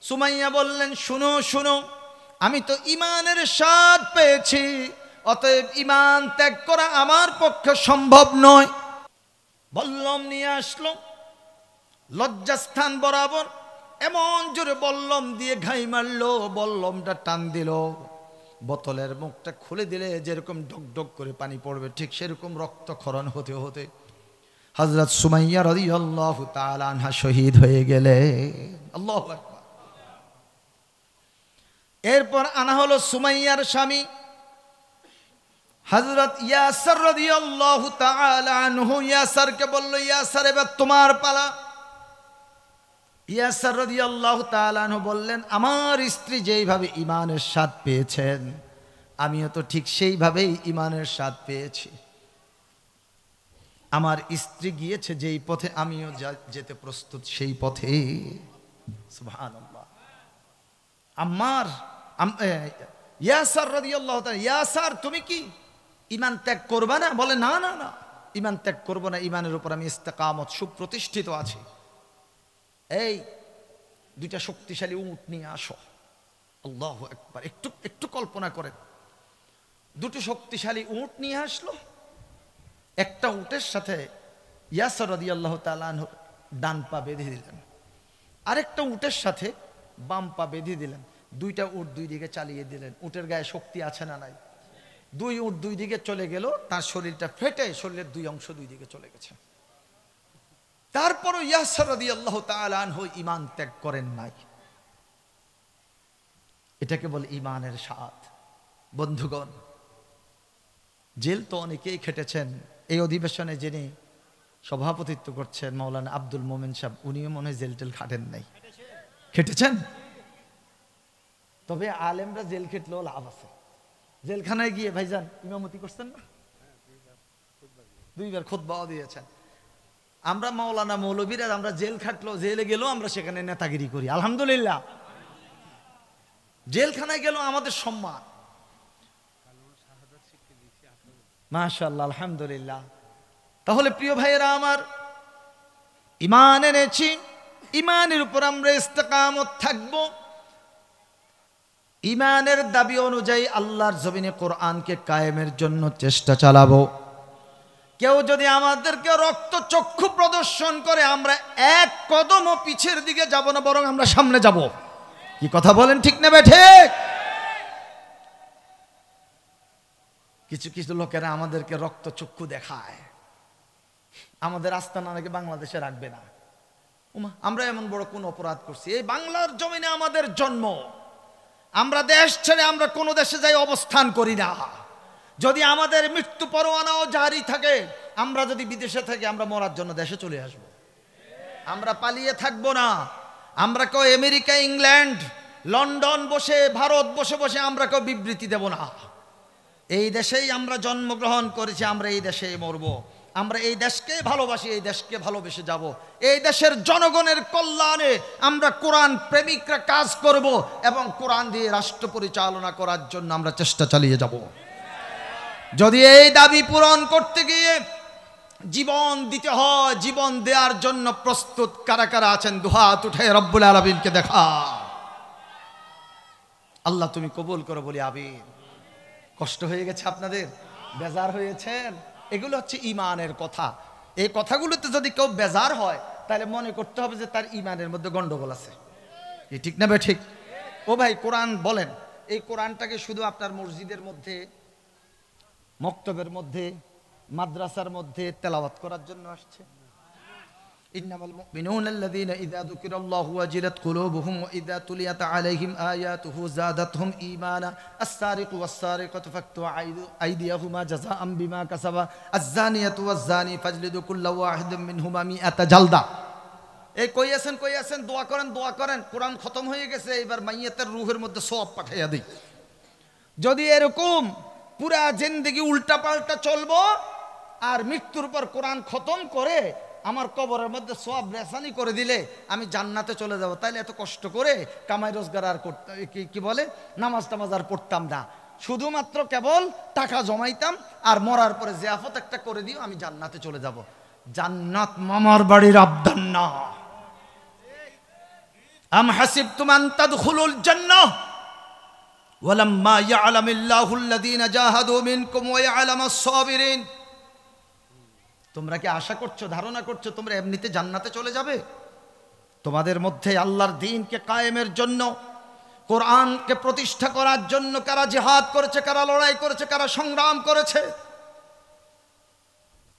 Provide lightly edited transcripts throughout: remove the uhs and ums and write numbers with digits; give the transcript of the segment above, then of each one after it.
সুমাইয়া বললেন, শুনো শুনো, আমি তো ঈমানের স্বাদ পেয়েছি, অতএব ঈমান ত্যাগ করা আমার পক্ষে সম্ভব নয়। বল্লম নিয়ে আসলো, লজ্জাস্থান বরাবর এমন জোরে বল্লম দিয়ে ঘাই মারলো, বল্লমটা টান দিল, বোতলের মুখটা খুলে দিলে যেরকম ডক ডক করে পানি পড়বে ঠিক সেরকম রক্তক্ষরণ হতে হতে হযরত সুমাইয়া রাদিয়াল্লাহু তাআলা আনহা শহীদ হয়ে গেলেন। আল্লাহু আকবার। এরপর আনা হলো সুমাইয়ার স্বামী হযরত ইয়াসার রাদিয়াল্লাহু তাআলা আনহু। ইয়াসারকে বলল, ইয়াসার এবার তোমার পালা। ইয়াসার রাদিয়াল্লাহু তাআলা আনহু বললেন, আমার স্ত্রী যেইভাবে ঈমানের স্বাদ পেয়েছেন আমিও তো ঠিক সেইভাবেই ঈমানের স্বাদ পেয়েছি। আমার স্ত্রী গিয়েছে যেই পথে আমিও যেতে প্রস্তুত সেই পথে। সুবহানাল্লাহ। আম্মার ইয়াসার রাদিয়াল্লাহু তাআলা, ইয়াসার তুমি কি ঈমান ত্যাগ করবে না? বলে, না না না, ঈমান ত্যাগ করব না, ঈমানের উপর আমি ইস্তেকামত সুপ্রতিষ্ঠিত আছি। এই দুইটা শক্তিশালী উট নিয়ে আসো। আল্লাহু আকবার। একটু একটু কল্পনা করেন, দুটো শক্তিশালী উট নিয়ে আসলো। একটা উটের সাথে ইয়াসার রাদিয়াল্লাহু তাআলা আনহু ডান পা বেঁধে দিলেন, আরেকটা উটের সাথে বাম পা বেঁধে দিলেন। দুইটা উট দুই দিকে চালিয়ে দিলেন। উটের গায়ে শক্তি আছে না নাই? দুই উট দুই দিকে চলে গেল, তার শরীরটা ফেটে শরীরের দুই অংশ দুই দিকে চলে গেছে। তারপরও ইয়াসার রাদিয়াল্লাহু তাআলা আনহু ঈমান ত্যাগ করেন নাই। এটাকে বলে ঈমানের স্বাদ। বন্ধুগণ, জেল তো অনেকেই খেটেছেন। এই অধিবেশনে যিনি সভাপতিত্ব করছেন মাওলানা আব্দুল মোমেন সাহেব, উনিও মনে হয় জেল টেল খাটেন নাই, খেটেছেন। তবে আলেমরা জেল খেটলেও লাভ আছে। জেলখানায় গিয়ে ভাইজান ইমামতি করছেন না? দুইবার খুতবাও দিয়েছেন। আমরা মাওলানা মৌলবীরা আমরা জেল খাটলো, জেলে গেলেও আমরা সেখানে নেতাগিরি করি। আলহামদুলিল্লাহ, জেলখানায় গেলেও আমাদের সম্মান। মাশাআল্লাহ, আলহামদুলিল্লাহ। তাহলে প্রিয় ভাইয়েরা আমার, ঈমান এনেছি, ঈমানের উপর আমরা ইস্তেকামত থাকব। ঈমানের দাবি অনুযায়ী আল্লাহর জমিনে কোরআনকে কায়েমের জন্য চেষ্টা চালাবো। কেউ যদি আমাদেরকে রক্ত চক্ষু প্রদর্শন করে আমরা এক কদমও পিছের দিকে যাব না, বরং আমরা সামনে যাব। কি কথা বলেন, ঠিক নেবে ঠিক? কিছু কিছু লোকেরা আমাদেরকে রক্ত চক্ষু দেখায়, আমাদের আস্তানা নাকি বাংলাদেশে রাখবে না। আমরা এমন বড় কোন অপরাধ করছি? এই বাংলার জমিনে আমাদের জন্ম, আমরা দেশ ছেড়ে আমরা কোন দেশে যাই অবস্থান করি না। যদি আমাদের মৃত্যু পরোয়ানাও জারি থাকে, আমরা যদি বিদেশে থাকি আমরা মরার জন্য দেশে চলে আসব। আমরা পালিয়ে থাকবো না। আমরা কেউ আমেরিকা, ইংল্যান্ড, লন্ডন বসে, ভারত বসে বসে আমরা কেউ বিবৃতি দেব না। এই দেশেই আমরা জন্মগ্রহণ করেছি, আমরা এই দেশেই মরব। আমরা এই দেশকে ভালোবাসি, এই দেশকে ভালোবেসে যাব। এই দেশের জনগণের কল্যাণে আমরা কোরআন প্রেমিকরা কাজ করব এবং কোরআন দিয়ে রাষ্ট্র পরিচালনা করার জন্য আমরা চেষ্টা চালিয়ে যাব। যদি এই দাবি পূরণ করতে গিয়ে জীবন দিতে হয়, জীবন দেওয়ার জন্য প্রস্তুত কারা কারা আছেন? দুহাত উঠে রব্বুল আলামিনকে দেখা। আল্লাহ তুমি কবুল করো বলি আমিন। কষ্ট হয়ে গেছে আপনাদের? বেজার হয়েছেন? এগুলো হচ্ছে ঈমানের কথা। এই কথাগুলোতে যদি কেউ বেজার হয় তাহলে মনে করতে হবে যে তার ঈমানের মধ্যে গন্ডগোল আছে। ঠিক না ঠিক? ও ভাই, কোরআন বলেন, এই কোরআনটাকে শুধু আপনার মসজিদের মধ্যে, মক্তবের মধ্যে, মাদ্রাসার মধ্যে তেলাওয়াত করার জন্য আসছে? ইন্নামাল মুমিনুনা আল্লাযীনা ইযা যুকিরাল্লাহু ওয়াজিলাত কুলুবুহুম ওয়া ইযা তুলিয়াত আলাইহিম আয়াতুহু যাদাতহুম ঈমানা আস-সারিকু ওয়াস-সারিকাতু ফাকতু আইদিয়াহুমা জাযাআম বিমা কাসাবা আয-যানিয়াতু ওয়াজ-যানি ফাজলিদু কুল্লা ওয়াহিদিন মিনহুমা মিআতা জালদা। এই কই আছেন দোয়া করেন। কোরআন খতম হয়ে গেছে, এবার মাইয়াতের রূহের মধ্যে সওয়াব পাঠাইয়া দেই। যদি এরকম পুরা জিন্দেগি উল্টা পাল্টা চলবো আর মৃত্যুর পর কোরআন খতম করে আমার কবরের মধ্যে সওয়াব রেসানি করে দিলে আমি জান্নাতে চলে যাব, তাইলে এত কষ্ট করে কামাই রোজগার আর করতে কি বলে নামাজ টামাজ আর পড়তাম না, শুধুমাত্র কেবল টাকা জমাইতাম আর মরার পরে জিয়াফত একটা করে দিও, আমি জান্নাতে চলে যাব। জান্নাত মামার বাড়ির আবদান না। আম হাসিবতুম আন তাদখুলুল জান্নাহ ওয়ালাম্মা ইয়ালামিল্লাহুল্লাযীনা জাহাদু মিনকুম ওয়া ইয়ালামাস সাবিরিন। তোমরা কি আশা করছো, ধারণা করছো তোমরা এমনিতে জান্নাতে চলে যাবে? তোমাদের মধ্যে আল্লাহর দ্বীনকে কায়েমের জন্য, কোরআনকে প্রতিষ্ঠা করার জন্য কারা জিহাদ করেছে, কারা লড়াই করেছে, কারা সংগ্রাম করেছে,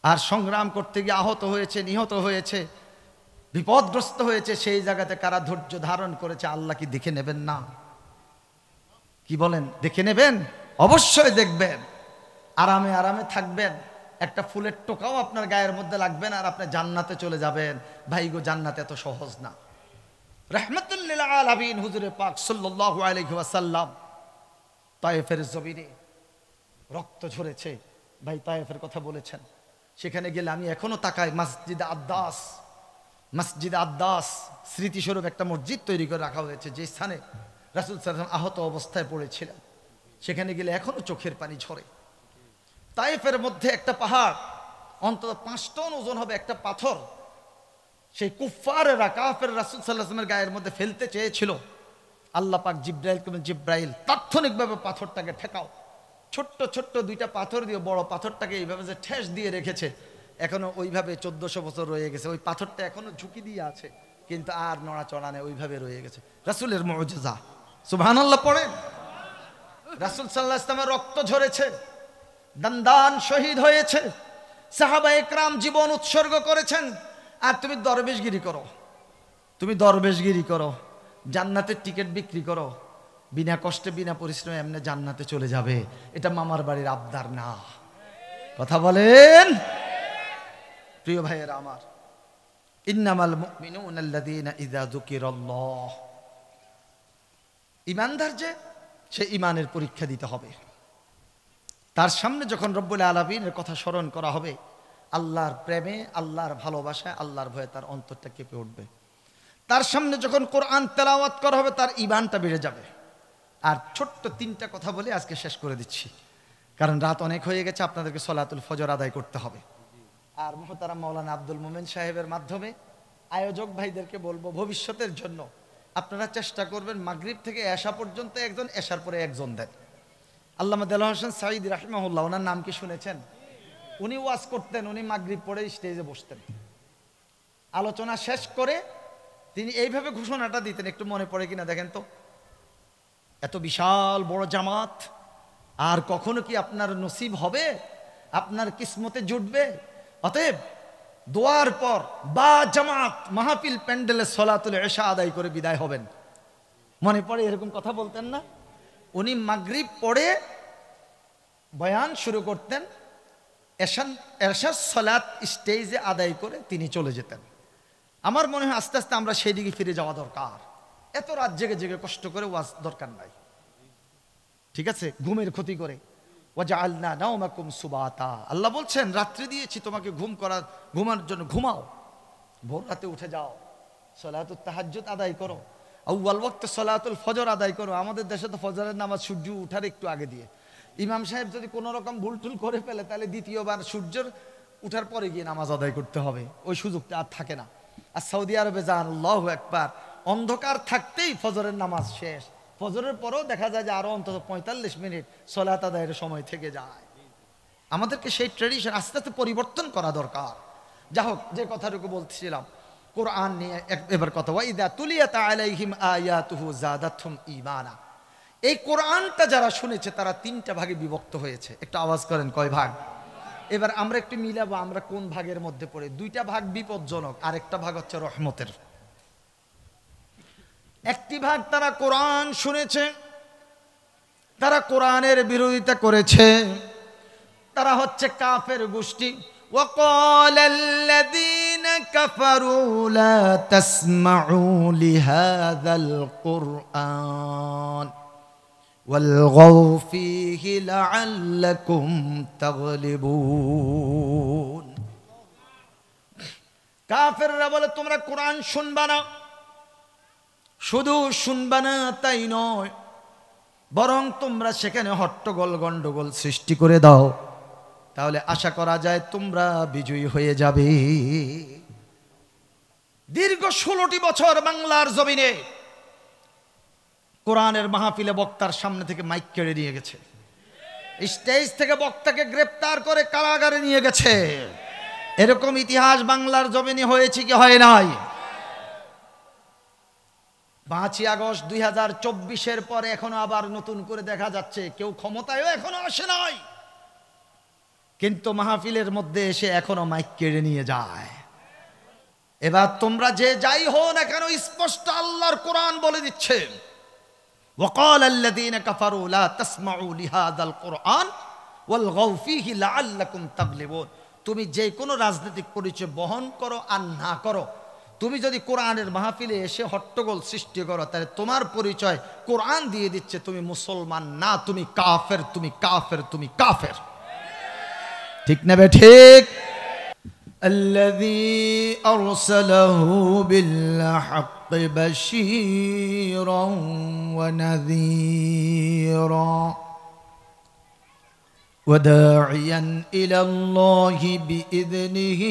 আর সংগ্রাম করতে গিয়ে আহত হয়েছে, নিহত হয়েছে, বিপদগ্রস্ত হয়েছে, সেই জায়গাতে কারা ধৈর্য ধারণ করেছে, আল্লাহ কি দেখে নেবেন না? কি বলেন, দেখে নেবেন? অবশ্যই দেখবেন। আরামে আরামে থাকবেন, একটা ফুলের টোকাও আপনার গায়ের মধ্যে লাগবে না, আর আপনি জান্নাতে চলে যাবেন। ভাই গো, জান্নাত এত সহজ না। রাহমাতুল লিল আলামিন হুজুরে পাক সাল্লাল্লাহু আলাইহি ওয়াসাল্লাম তায়েফের জমিনে রক্ত ঝরেছে, ভাই তায়েফের কথা বলেছেন। সেখানে গেলে আমি এখনো তাকাই, মসজিদে আদ্দাস স্মৃতিস্বরূপ একটা মসজিদ তৈরি করে রাখা হয়েছে, যে স্থানে রাসূল সাল্লাল্লাহু আলাইহি ওয়াসাল্লাম আহত অবস্থায় পড়েছিলেন। সেখানে গেলে এখনো চোখের পানি ঝরে। তায়েফের মধ্যে একটা পাহাড়, অন্তত 5 টন ওজন হবে একটা পাথর, সেই কুফফারেরা, কাফের রাসূল সাল্লাল্লাহু আলাইহি ওয়াসাল্লামের গায়ের মধ্যে ফেলতে চেয়েছিল। আল্লাহ পাক জিব্রাইল তাৎক্ষণিকভাবে পাথরটাকে ঠেকাও। ছোট্ট ছোট্ট 2টা পাথর দিয়ে বড় পাথরটাকে এইভাবে যে ঠেস দিয়ে রেখেছে, এখনো ওইভাবে 1400 বছর রয়ে গেছে। ওই পাথরটা এখনো ঝুঁকি দিয়ে আছে, কিন্তু আর নড়াচড়া নেই, ওইভাবে রয়ে গেছে। রাসূলের মুজিজা, সুবহানাল্লাহ পড়েন। রাসূল সাল্লাল্লাহু আলাইহি ওয়াসাল্লামের রক্ত ঝরেছে, দান শহীদ হয়েছে, সাহাবায়ে কেরাম জীবন উৎসর্গ করেছেন, আর তুমি দরবেশগিরি করো, জান্নাতের টিকিট বিক্রি করো, বিনা কষ্টে বিনা পরিশ্রমে এমনি জান্নাতে চলে যাবে। এটা মামার বাড়ির আবদার না। কথা বলেন প্রিয় ভাইয়েরা আমার। ইন্নামাল মুমিনুনা আল্লাযীনা ইযা যুকিরাল্লাহ, ঈমানদার যে, সে ঈমানের পরীক্ষা দিতে হবে। তার সামনে যখন রব্বুল আলামিনের কথা স্মরণ করা হবে, আল্লাহর প্রেমে, আল্লাহর ভালোবাসায়, আল্লাহর ভয়ে তার অন্তরটা কেঁপে উঠবে। তার সামনে যখন কোরআন তেলাওয়াত করা হবে, তার ঈমানটা বেড়ে যাবে। আর ছোট্ট 3টা কথা বলে আজকে শেষ করে দিচ্ছি, কারণ রাত অনেক হয়ে গেছে, আপনাদেরকে সলাতুল ফজর আদায় করতে হবে। আর মুহতারাম মাওলানা আব্দুল মোমেন সাহেবের মাধ্যমে আয়োজক ভাইদেরকে বলবো, ভবিষ্যতের জন্য আপনারা চেষ্টা করবেন মাগরিব থেকে এশা পর্যন্ত একজন, এশার পরে একজন দেন। আল্লামা দেলোয়ার হোসেন সাঈদী রাহিমাহুল্লাহ, ওনার নাম কি শুনেছেন? উনি ওয়াজ করতেন, উনি মাগরিব পড়ে স্টেজে বসতেন, আলোচনা শেষ করে তিনি এইভাবে ঘোষণাটা দিতেন, একটু মনে পড়ে কিনা দেখেন তো। এত বিশাল বড় জামাত আর কখনো কি আপনার নসিব হবে, আপনার কিসমতে জুটবে? অতএব দোয়ার পর বা জামাত মাহফিল প্যান্ডেলে সলাতুল ইশা আদায় করে বিদায় হবেন। মনে পড়ে এরকম কথা বলতেন না? উনি মাগরিব পড়ে বয়ান শুরু করতেন, এশার সলাত স্টেজে আদায় করে তিনি চলে যেতেন। আমার মনে হয় আস্তে আস্তে আমরা সেই দিকে ফিরে যাওয়া দরকার। এত রাত জেগে জেগে কষ্ট করে ওয়াজ দরকার নাই, ঠিক আছে? ঘুমের ক্ষতি করে। ওয়াজআলনা নাওমাকুম সুবাতা, আল্লাহ বলছেন রাত্রি দিয়েছি তোমাকে ঘুমানোর জন্য, ঘুমাও, ভোর রাতে উঠে যাও, সলাতুত তাহাজ্জুদ আদায় করো, আউয়াল ওয়াক্তে সলাতুল ফজর আদায় করো। আমাদের দেশে তো ফজরের নামাজ সূর্য উঠার একটু আগে দিয়ে, ইমাম সাহেব যদি কোনো রকম ভুলটুল করে ফেলে, তাহলে দ্বিতীয়বার সূর্যের উঠার পরে গিয়ে নামাজ আদায় করতে হবে, ওই সুযোগটা আর থাকে না। আর সৌদি আরবে যান, আল্লাহু আকবার, অন্ধকার থাকতেই ফজরের নামাজ শেষ। ফজরের পরেও দেখা যায় যে আরো অন্তত 45 মিনিট সলাত আদায়ের সময় থেকে যায়। আমাদেরকে সেই ট্রেডিশন আস্তে আস্তে পরিবর্তন করা দরকার। যা হোক, যে কথাটুকু বলছিলাম কোরআন নিয়ে এবার কথা, ওয়াইদা তুলিয়াত আলাইহিম আয়াতুহু যাদাতহুম ঈমানা। এই কোরআনটা যারা শুনেছে তারা 3টা ভাগে বিভক্ত হয়েছে। একটু আওয়াজ করেন, কয় ভাগ? এবার আমরা একটু মিলাবো আমরা কোন ভাগের মধ্যে পড়ে। 2টা ভাগ বিপজ্জনক, আরেকটা ভাগ হচ্ছে রহমতের। একটি ভাগ তারা কোরআন শুনেছে, তারা কোরআনের বিরোধিতা করেছে, তারা হচ্ছে কাফের গোষ্ঠী। وقال الذين كفروا لا تسمعوا لهذا القرآن والغوا فيه لعلكم تغلبون। কাফেররা বলে তোমরা কোরআন শুনবা না, শুধু শুনবা না তাই নয়, বরং তোমরা সেখানে হট্টগোল গন্ডগোল সৃষ্টি করে দাও, তাহলে আশা করা যায় তোমরা বিজয়ী হয়ে যাবে। দীর্ঘ 16টি বছর বাংলার জমিনে কোরআনের মাহফিলে বক্তার সামনে থেকে মাইক কেড়ে নিয়ে গেছে, স্টেজ থেকে বক্তাকে গ্রেপ্তার করে কারাগারে নিয়ে গেছে। এরকম ইতিহাস বাংলার জমিনে হয়েছে কি হয় নাই? 5ই আগস্ট 2024-এর পরে এখনো আবার নতুন করে দেখা যাচ্ছে কেউ ক্ষমতায়ও এখনো আসে নাই, কিন্তু মাহফিলের মধ্যে এসে এখনো মাইক কেড়ে নিয়ে যায়। এবার তোমরা যে যাই হও না কেন, স্পষ্ট আল্লাহর কোরআন বলে দিচ্ছে, وقال الذين كفروا لا تسمعوا لهذا القرآن والغوا فيه لعلكم تغلبون। তুমি যে কোনো রাজনৈতিক পরিচয় বহন করো আর না করো, তুমি যদি কোরআনের মাহফিলে এসে হট্টগোল সৃষ্টি করো, তাহলে তোমার পরিচয় কোরআন দিয়ে দিচ্ছে তুমি মুসলমান না, তুমি কাফের, তুমি কাফের, তুমি কাফের। ঠিক না বে ঠিক? الذي أرسله بالحق بشيرا ونذيرا وداعيا إلى الله بإذنه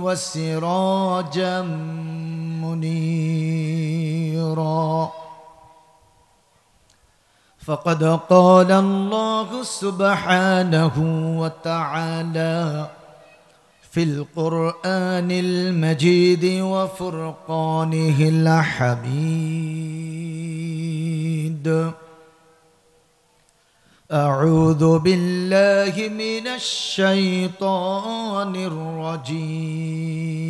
وسراجا منيرا فقد قال الله سبحانه وتعالى في القرآن المجيد وفرقانه الحميد أعوذ بالله من الشيطان الرجيم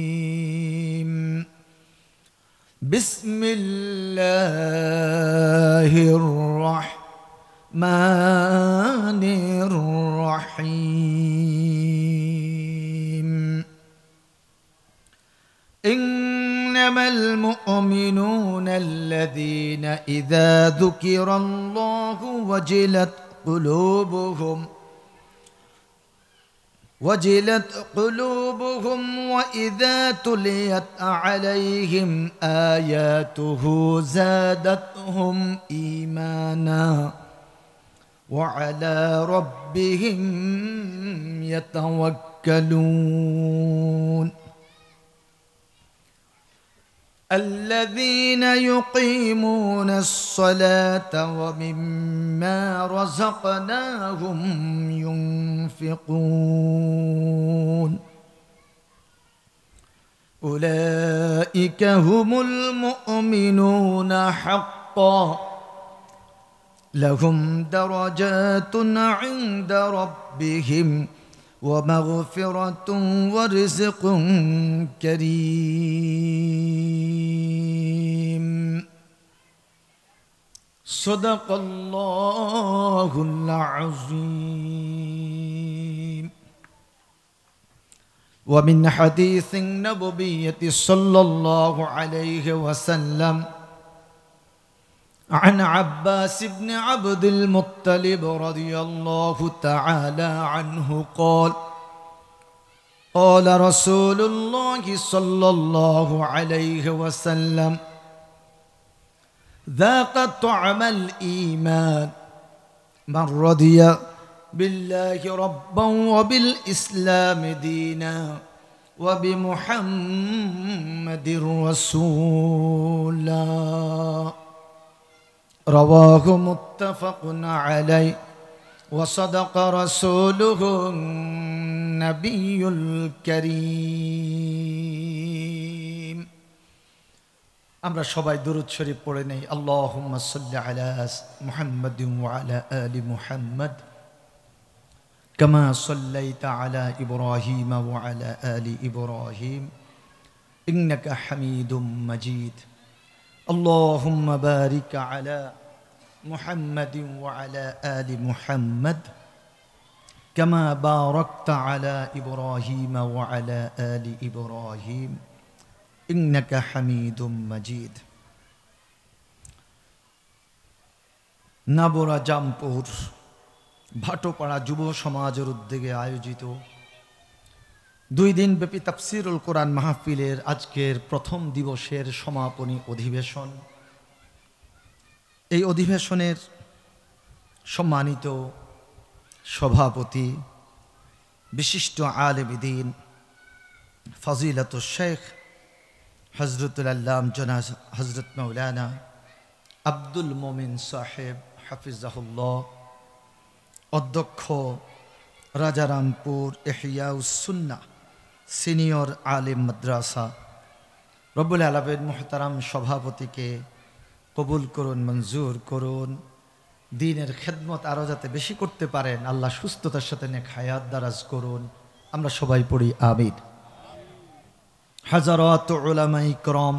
بسم الله الرحمن الرحيم إنما المؤمنون الذين إذا ذكر الله وجلت قلوبهم وإذا تليت عليهم آياته زادتهم إيمانا وعلى ربهم يتوكلون الذين يقيمون الصلاة ومما رزقناهم ينفقون أولئك هم المؤمنون حقا لهم درجات عند ربهم ومغفرة ورزق كريم صدق الله العظيم. ومن حديث النبوية صلى الله عليه وسلم عن عباس بن عبد المطلب رضي الله تعالى عنه قال قال رسول الله صلى الله عليه وسلم ذاق طعم الإيمان من رضي بالله ربا وبالإسلام دينا وبمحمد رسولا رواه متفق عليه وصدق رسوله النبي الكريم. আমরা সবাই দুরূদ শরীফ পড়ে নেই। আল্লাহুম্মা সাল্লি আলা মুহাম্মাদিন ওয়া আলা আলি মুহাম্মাদ কামা সাল্লাইতা আলা ইব্রাহিম ওয়া আলা আলি ইব্রাহিম ইন্নাকা হামিদুম মাজিদ। اللهم بارك على محمد وعلى آل محمد كما باركت على إبراهيم وعلى آل إبراهيم إنك حميد مجيد. নাবরা জামপুর ভাটোপাড়া যুব সমাজের উদ্যোগে আয়োজিত 2 দিন ব্যাপী তাফসীরুল কোরআন মাহফিলের আজকের প্রথম দিবসের সমাপনী অধিবেশন। এই অধিবেশনের সম্মানিত সভাপতি বিশিষ্ট আলেম দ্বীন ফজিলাতুশ শেখ হযরতুল আল্লাম জনাব হযরত মাওলানা আব্দুল মোমিন সাহেব হাফিজাহুল্লাহ, অধ্যক্ষ রাজারামপুর ইহয়াউস সুন্নাহ সিনিয়র আলিম মাদ্রাসা, রব্বুল আলামিন মুহতারাম সভাপতিকে কবুল করুন, মঞ্জুর করুন। দ্বীনের খেদমত আরও যাতে বেশি করতে পারেন, আল্লাহ সুস্থতার সাথে নেক হায়াত দারাজ করুন। আমরা সবাই পড়ি আমিন। হাজারাত উলামায়ে ইকরাম,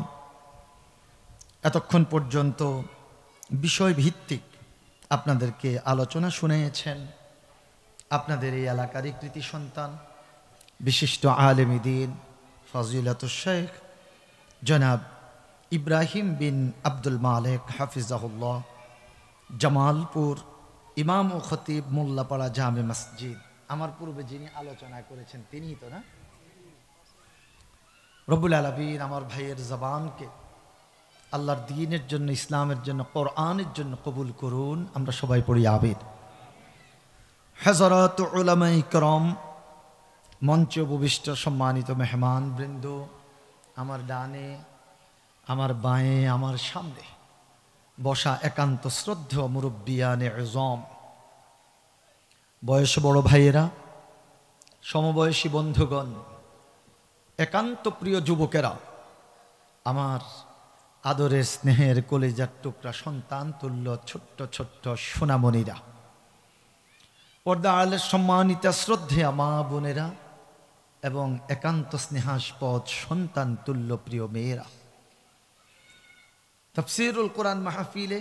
এতক্ষণ পর্যন্ত বিষয়ভিত্তিক আপনাদেরকে আলোচনা শুনিয়েছেন। আপনাদের এই এলাকারই কৃতি সন্তান, বিশিষ্ট আলেমী দ্বীন ফজিলাতুশ শেখ জনাব ইব্রাহিম বিন আব্দুল মালিক হাফিজাহুল্লাহ, জামালপুর ইমাম ও খতিব মোল্লাপাড়া জামে মসজিদ। আমার পূর্বে যিনি আলোচনা করেছেন তিনিই তো না? রব্বুল আলামিন আমার ভাইয়ের জবানকে আল্লাহর দ্বীনের জন্য, ইসলামের জন্য, কোরআনের জন্য কবুল করুন। আমরা সবাই পড়ি আমিন। হযরত উলামায়ে ইকরাম, মঞ্চে উপবিষ্ট সম্মানিত মেহমান বৃন্দ, আমার ডানে, আমার বাঁয়ে, আমার সামনে বসা একান্ত শ্রদ্ধেয় মুরব্বিয়ানে আযম, বয়স বড় ভাইয়েরা, সমবয়সী বন্ধুগণ, একান্ত প্রিয় যুবকেরা, আমার আদরের স্নেহের কলিজার টুকরা সন্তান তুল্য ছোট্ট ছোট্ট সোনামণিরা, পর্দা আলের সম্মানিত শ্রদ্ধেয়া মা বোনেরা এবং একান্ত স্নেহাস্পদ সন্তান তুল্য প্রিয় মেয়েরা, তাফসীরুল কোরআন মাহফিলে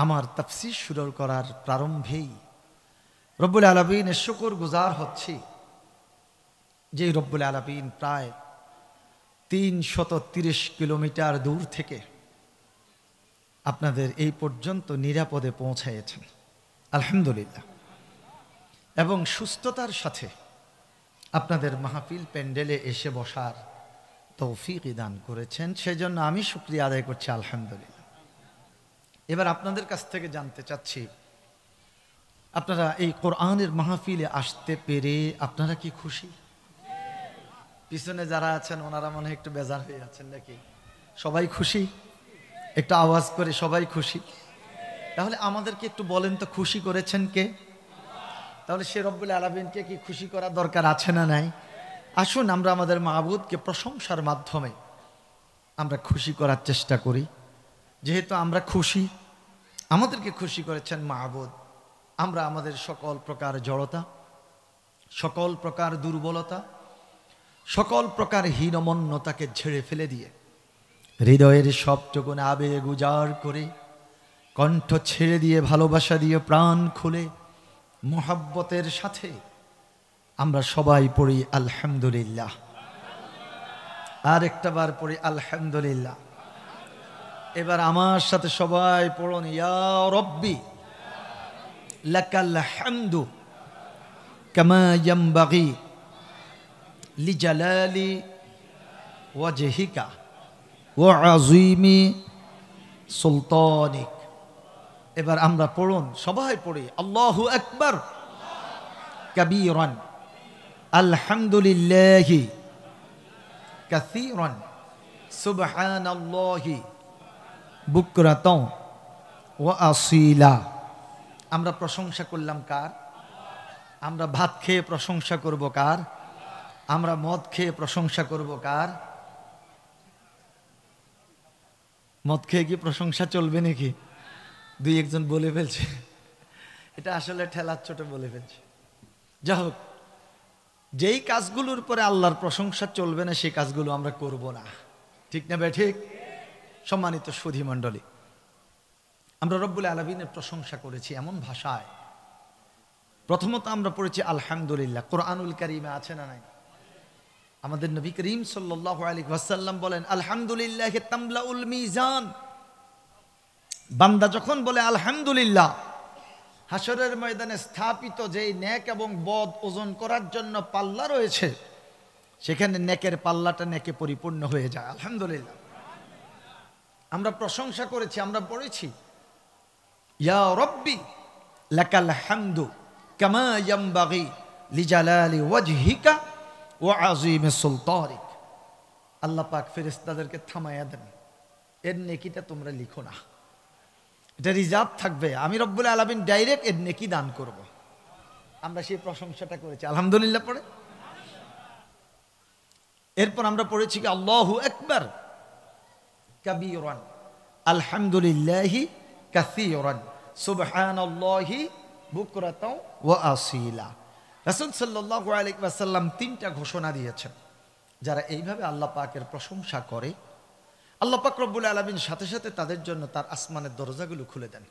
আমার তাফসীর শুরু করার প্রারম্ভেই রব্বুল আলামিনের শুকর গুজার হচ্ছি যে রব্বুল আলামিন প্রায় ৩৩০ কিলোমিটার দূর থেকে আপনাদের এই পর্যন্ত নিরাপদে পৌঁছাইয়েছেন, আলহামদুলিল্লাহ। এবং সুস্থতার সাথে আপনাদের মাহফিল প্যান্ডেলে এসে বসার তৌফিক দান করেছেন, সেজন্য আমি শুকরিয়া আদায় করছি, আলহামদুলিল্লাহ। এবার আপনাদের কাছ থেকে জানতে চাচ্ছি, আপনারা এই কোরআনের মাহফিলে আসতে পেরে আপনারা কি খুশি? পিছনে যারা আছেন ওনারা মনে হয় একটু বেজার হয়ে আছেন নাকি? সবাই খুশি? একটু আওয়াজ করে সবাই খুশি? তাহলে আমাদেরকে একটু বলেন তো, খুশি করেছেন কে? তাহলে সে রব্বুল আলামিনকে কি খুশি করার দরকার আছে না নাই? আসুন আমরা আমাদের মাবুদকে প্রশংসার মাধ্যমে আমরা খুশি করার চেষ্টা করি। যেহেতু আমরা খুশি, আমাদেরকে খুশি করেছেন মাবুদ, আমরা আমাদের সকল প্রকার জড়তা, সকল প্রকার দুর্বলতা, সকল প্রকার হীনমন্যতাকে ঝেড়ে ফেলে দিয়ে হৃদয়ের সবটুকুন আবেগ উজাড় করে, কণ্ঠ ছেড়ে দিয়ে, ভালোবাসা দিয়ে, প্রাণ খুলে, মোহাব্বতের সাথে আমরা সবাই পড়ি আলহামদুলিল্লাহ। আর একটা বার পড়ি আলহামদুলিল্লাহ। এবার আমার সাথে সবাই পড়ুন, ইয়া রব্বি লাকাল হামদু কামা ইয়ানবাগি লিজালালি ওয়াজহিকা ওয়া আযীমি সুলতানিক। এবার আমরা পড়ুন, সবাই পড়ি আল্লাহু আকবার কাবীরান আলহামদুলিল্লাহি কাসীরান সুবহানাল্লাহি বুকরাতান ওয়া আসীলা। আমরা প্রশংসা করলাম কার? আমরা ভাত খেয়ে প্রশংসা করব কার? আমরা মদ খেয়ে প্রশংসা করব কার? মদ খেয়ে কি প্রশংসা চলবে নাকি? দুই একজন বলে ফেলছে, এটা আসলে ঠেলার চোটে বলে ফেলছে। যা হোক, যেই কাজগুলোর পরে আল্লাহর প্রশংসা চলবে না সেই কাজগুলো আমরা করব না, ঠিক না বে ঠিক? সম্মানিত সুধী মণ্ডলী, আমরা রব্বুল আলামিনের প্রশংসা করেছি এমন ভাষায়। প্রথমত আমরা পড়েছি আলহামদুলিল্লাহ। কোরআনুল কারীমে আছে না নাই? আমাদের নবী করিম সাল্লাল্লাহু আলাইহি ওয়াসাল্লাম বলেন, আলহামদুলিল্লাহি তামলাউল মিজান। বান্দা যখন বলে আলহামদুলিল্লাহ, হাসরের ময়দানে স্থাপিত যেই নেক এবং বদ ওজন করার জন্য পাল্লা রয়েছে, সেখানে নেকের পাল্লাটা নেকে পরিপূর্ণ হয়ে যায়। আলহামদুলিল্লাহ। আমরা প্রশংসা করেছি, আমরা পড়েছি ইয়া রব্বি লাকাল হামদু কামা ইয়ানবাগি লিজালালি ওয়াজহিকা ওয়া আযীমি সুলতানিক। আল্লাহ পাক ফেরেশতাদেরকে থামায়া দেন, এর নেকিটা তোমরা লিখো না, এটা রিজার্ভ থাকবে, আমি রব্বুল আলামিন ডাইরেক্ট এর নেকি দান করব। আমরা সেই প্রশংসাটা করেছি আলহামদুলিল্লাহ পড়ে। এরপর আমরা পড়েছি কি আল্লাহু আকবার কাবীরান আলহামদুলিল্লাহি কাসীরান সুবহানাল্লাহি বুকরাতাও ওয়া আসীলা। রাসূল সাল্লাল্লাহু আলাইহি ওয়াসাল্লাম তিনটা ঘোষণা দিয়েছেন, যারা এইভাবে আল্লাহ পাকের প্রশংসা করে আল্লাহ পাক রব্বুল আলামিন সাথে সাথে তাদের জন্য তার আসমানের দরজাগুলো খুলে দেন,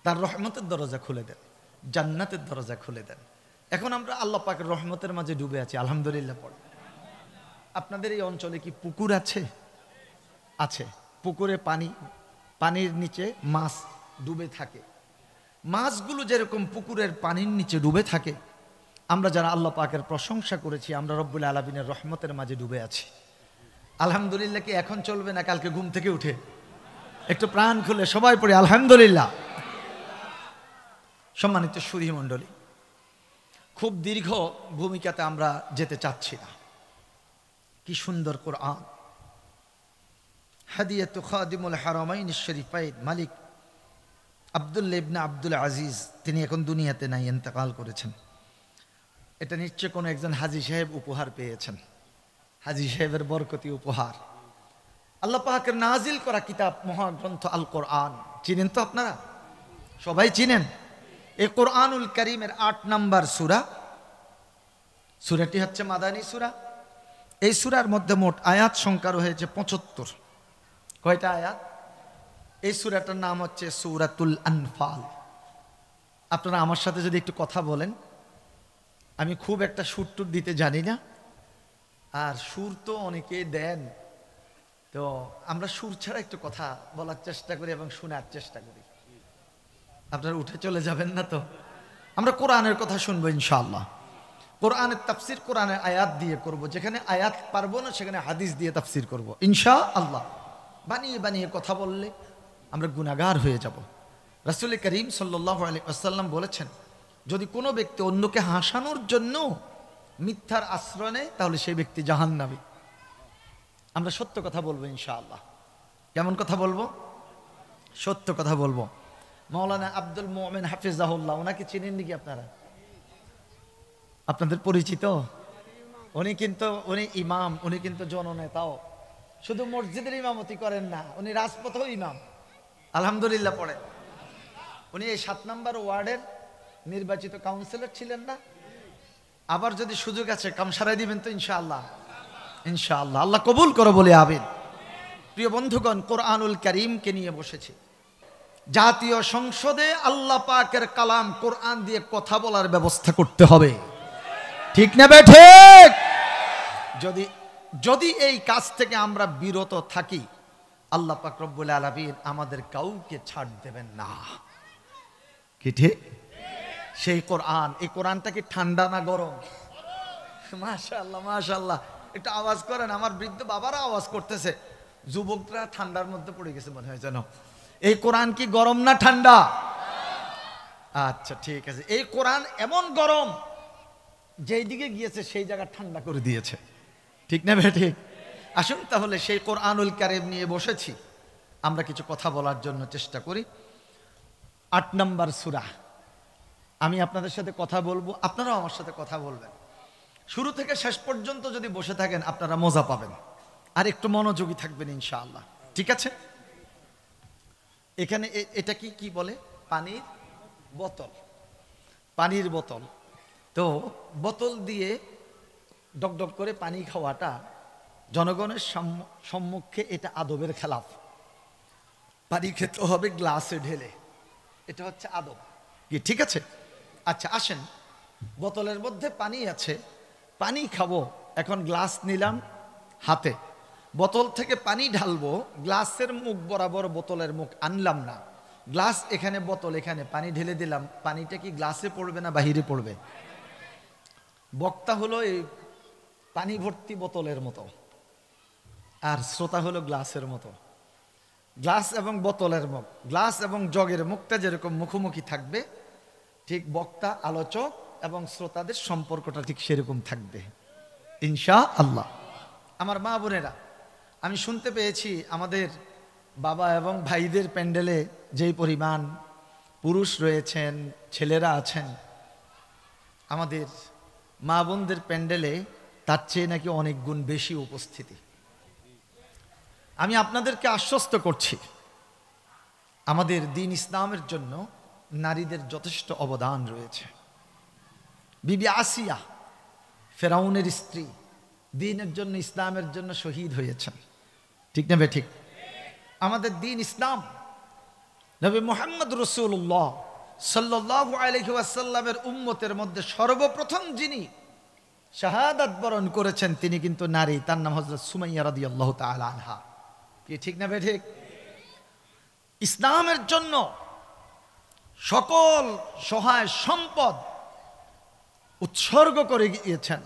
তার রহমতের দরজা খুলে দেন, জান্নাতের দরজা খুলে দেন। এখন আমরা আল্লাহ পাকের রহমতের মাঝে ডুবে আছি আলহামদুলিল্লাহ পড়ে। আপনাদের এই অঞ্চলে কি পুকুর আছে? আছে। পুকুরে পানির নিচে মাছ ডুবে থাকে। মাছগুলো যেরকম পুকুরের পানির নিচে ডুবে থাকে, আমরা যারা আল্লাহ পাকের প্রশংসা করেছি আমরা রব্বুল আলামিনের রহমতের মাঝে ডুবে আছি আলহামদুলিল্লাহ। কি এখন চলবে না কালকে ঘুম থেকে উঠে একটু প্রাণ খুলে সবাই পড়ি আলহামদুলিল্লাহ। সম্মানিত সুধী মণ্ডলী, খুব দীর্ঘ ভূমিকাতে আমরা যেতে চাচ্ছি না। কি সুন্দর কোরআন। হাদিয়াতু খাদিমুল হারামাইন শরীফাইন মালিক আব্দুল্লাহ ইবনে আব্দুল আজিজ, তিনি এখন দুনিয়াতে নাই, ইন্তেকাল করেছেন। এটা নিশ্চয় কোনো একজন হাজী সাহেব উপহার পেয়েছেন, হাজী সাহেবের বরকতি উপহার। আল্লাহ পাকের নাজিল করা কিতাব মহাগ্রন্থ আল কোরআন, চিনেন তো আপনারা? সবাই চিনেন। এই কোরআনুল কারীমের ৮ নম্বর সূরা, সূরাটি হচ্ছে মাদানী সূরা। এই সূরার মধ্যে মোট আয়াত সংখ্যা রয়েছে ৭৫। কয়টা আয়াত? এই সূরাটার নাম হচ্ছে সূরাতুল আনফাল। আপনারা আমার সাথে যদি একটু কথা বলেন, আমি খুব একটা সুর টুর দিতে জানি না, আর সুর তো অনেকেই দেন, তো আমরা সুর ছাড়া একটু কথা বলার চেষ্টা করি এবং শোনার চেষ্টা করি। আপনারা উঠে চলে যাবেন না তো? আমরা কোরআনের কথা শুনবো ইনশাআল্লাহ। কোরআনের তাফসির কোরআনের আয়াত দিয়ে করব, যেখানে আয়াত পারবো না সেখানে হাদিস দিয়ে তাফসির করব ইনশাআল্লাহ। বানিয়ে বানিয়ে কথা বললে আমরা গুনাহগার হয়ে যাব। রাসূল করিম সাল্লাল্লাহু আলাইহি ওয়াসাল্লাম বলেছেন, যদি কোনো ব্যক্তি অন্যকে হাসানোর জন্য মিথ্যার আশ্রয় নেয় তাহলে সেই ব্যক্তি জাহান্নামী। আমরা সত্য কথা বলবো ইনশাআল্লাহ। কেমন কথা বলবো? সত্য কথা বলবো। মাওলানা আব্দুল মুমিন হাফিজাহুল্লাহ, ওনাকে চিনেন নাকি আপনারা? আপনাদের পরিচিত? উনি ইমাম, উনি কিন্তু জননেতাও। শুধু মসজিদের ইমামতি করেন না, উনি রাজপথেও ইমাম আলহামদুলিল্লাহ পড়ে। উনি এই ৭ নম্বর ওয়ার্ডের নির্বাচিত কাউন্সিলর ছিলেন না? আবার যদি সুযোগ আছে কাম সারাই দিবেন তো ইনশাআল্লাহ। ইনশাআল্লাহ, আল্লাহ কবুল করো বলে আমিন। প্রিয় বন্ধুগণ, কোরআনুল কারীমকে নিয়ে বসেছি। জাতীয় সংসদে আল্লাহ পাকের কালাম কোরআন দিয়ে কথা বলার ব্যবস্থা করতে হবে, ঠিক না ঠিক? যদি এই কাজ থেকে আমরা বিরত থাকি, আল্লাহ পাক রব্বুল আলামিন আমাদের কাউকে ছাড় দেবেন না, কি ঠিক? সেই কোরআন, এই কোরআনটা কি ঠান্ডা না গরম? মাশাআল্লাহ মাশাআল্লাহ, একটু আওয়াজ করেন। আমার বৃদ্ধ বাবারা আওয়াজ করতেছে, যুবকরা ঠান্ডার মধ্যে পড়ে গেছে মনে হয় যেন। এই কোরআন কি গরম না ঠান্ডা? আচ্ছা ঠিক আছে। এই কোরআন এমন গরম, যেই দিকে গিয়েছে সেই জায়গা ঠান্ডা করে দিয়েছে, ঠিক না ভাই? ঠিক। আসুন তাহলে সেই কোরআনুল কারীম নিয়ে বসেছি, আমরা কিছু কথা বলার জন্য চেষ্টা করি। ৮ নম্বর সূরা। আমি আপনাদের সাথে কথা বলবো, আপনারাও আমার সাথে কথা বলবেন। শুরু থেকে শেষ পর্যন্ত যদি বসে থাকেন আপনারা মজা পাবেন, আর একটু মনোযোগী থাকবেন ইনশাআল্লাহ, ঠিক আছে? এখানে এটা কি বলে? পানির বোতল। পানির বোতল। তো বোতল দিয়ে ডকডক করে পানি খাওয়াটা জনগণের সম্মুখে এটা আদবের খেলাফ। পানি খেতে হবে গ্লাসে ঢেলে, এটা হচ্ছে আদব, কি ঠিক আছে? আচ্ছা আসেন, বোতলের মধ্যে পানি আছে, পানি খাবো, এখন গ্লাস নিলাম হাতে, বোতল থেকে পানি ঢালবো, গ্লাসের মুখ বরাবর বোতলের মুখ আনলাম না, গ্লাস এখানে বোতল এখানে, পানি ঢেলে দিলাম, পানিটা কি গ্লাসে পড়বে না বাহিরে পড়বে? বক্তা হলো এই পানি ভর্তি বোতলের মতো, আর শ্রোতা হলো গ্লাসের মতো। গ্লাস এবং বোতলের মুখ, গ্লাস এবং জগের মুখটা যেরকম মুখোমুখি থাকবে, ঠিক বক্তা, আলোচক এবং শ্রোতাদের সম্পর্কটা ঠিক সেরকম থাকবে ইনশাআল্লাহ। আমার মা বোনেরা, আমি শুনতে পেয়েছি আমাদের বাবা এবং ভাইদের প্যান্ডেলে যেই পরিমাণ পুরুষ রয়েছেন, ছেলেরা আছেন, আমাদের মা বোনদের প্যান্ডেলে তার চেয়ে নাকি অনেক গুণ বেশি উপস্থিতি। আমি আপনাদেরকে আশ্বস্ত করছি, আমাদের দ্বীন ইসলামের জন্য নারীদের যথেষ্ট অবদান রয়েছে। বিবি আসিয়া, ফেরাউনের স্ত্রী, দ্বীনের জন্য, ইসলামের জন্য শহীদ হয়েছেন, ঠিক না ঠিক? আমাদের দ্বীন ইসলাম, নবী মুহাম্মদ রাসূলুল্লাহ সাল্লাল্লাহু আলাইহি ওয়াসাল্লামের উম্মতের মধ্যে সর্বপ্রথম যিনি শাহাদাত বরণ করেছেন তিনি কিন্তু নারী, তার নাম হযরত সুমাইয়া রাদিয়াল্লাহু তাআলা আনহা। কি ঠিক না ঠিক? ইসলামের জন্য সকল সহায় সম্পদ উৎসর্গ করে গিয়েছেন।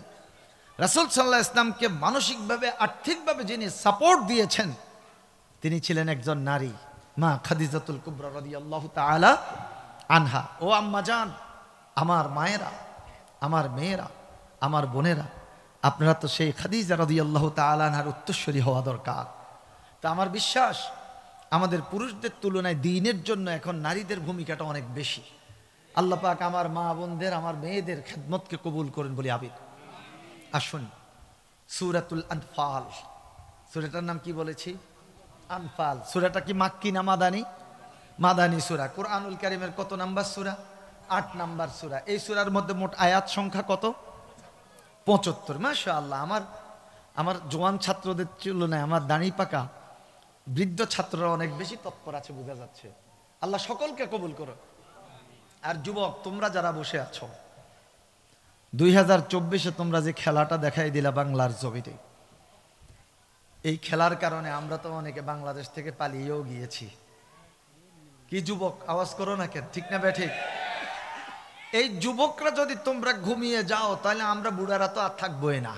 রাসূল সাল্লাল্লাহু আলাইহি ইসলামকে মানসিকভাবে, আর্থিকভাবে যিনি সাপোর্ট দিয়েছেন তিনি ছিলেন একজন নারী, মা খাদিজাতুল কুবরা রাদিয়াল্লাহু তাআলা আনহা। ও আম্মাজান, আমার মায়েরা, আমার মেয়েরা, আমার বোনেরা, আপনারা তো সেই খাদিজা রাদিয়াল্লাহু তাআলা আনহার উত্তরসূরি হওয়া দরকার। তা আমার বিশ্বাস আমাদের পুরুষদের তুলনায় দ্বীনের জন্য এখন নারীদের ভূমিকাটা অনেক বেশি। আল্লাহ পাক আমার মা বোনদের, আমার মেয়েদের খেদমতকে কবুল করেন বলি আমিন। আসুন, সূরাতুল আনফাল, সূরাটার নাম কি বলেছি? আনফাল। সূরাটা কি মাক্কি না মাদানী? মাদানী সূরা। কুরআনুল কারীমের কত নাম্বার সূরা? 8 নাম্বার সূরা। এই সূরার মধ্যে মোট আয়াত সংখ্যা কত? 75। মাশাআল্লাহ, আমার জোয়ান ছাত্রদের তুলনায় আমার দাড়ি পাকা বৃদ্ধ ছাত্ররা অনেক বেশি তৎপর আছে, বোঝা যাচ্ছে। আল্লাহ সকলকে কবুল করো। আর যুবক, তোমরা যারা বসে আছো, 2024-এ তোমরা যে খেলাটা দেখাই দিলা বাংলার জমিতে, এই খেলার কারণে আমরা তো অনেকে বাংলাদেশ থেকে পালিয়েও গিয়েছি। কি যুবক, আওয়াজ করো না কেন? ঠিক না ঠিক? এই যুবকরা যদি তোমরা ঘুমিয়ে যাও তাহলে আমরা বুড়ারা তো আর থাকবোই না।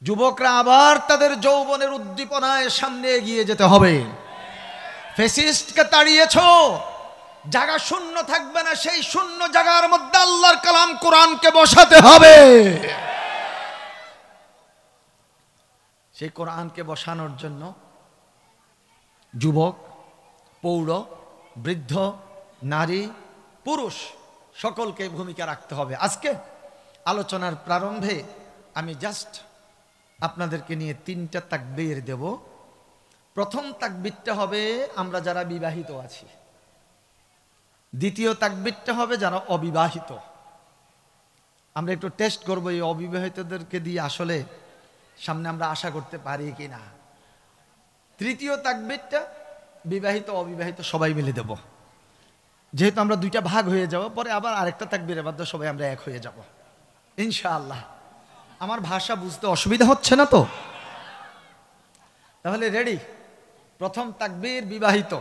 যুবকরা আবার তাদের যৌবনের উদ্দীপনায় সামনে এগিয়ে যেতে হবে। ফ্যাসিস্টকে তাড়িয়েছো, জায়গা শূন্য থাকবে না, সেই শূন্য জায়গার মধ্যে আল্লাহর কালাম কোরআনকে বসাতে হবে। সেই কোরআনকে বসানোর জন্য যুবক, প্রৌঢ়, বৃদ্ধ, নারী, পুরুষ সকলকে ভূমিকা রাখতে হবে। আজকে আলোচনার প্রারম্ভে আমি জাস্ট আপনাদেরকে নিয়ে 3টা তাকবীর দেব। প্রথম তাকবীরটা হবে আমরা যারা বিবাহিত আছি, দ্বিতীয় তাকবীরটা হবে যারা অবিবাহিত। আমরা একটু টেস্ট করব এই অবিবাহিতদেরকে দিয়ে আসলে সামনে আমরা আশা করতে পারি কিনা। তৃতীয় তাকবীরটা বিবাহিত অবিবাহিত সবাই মিলে দেব, যেহেতু আমরা 2টা ভাগ হয়ে যাব, পরে আবার আরেকটা তাকবীরের মাধ্যমে সবাই আমরা এক হয়ে যাব ইনশাআল্লাহ। আমার ভাষা বুঝতে অসুবিধা হচ্ছে না তো? তাহলে রেডি? প্রথম তাকবীর বিবাহিত,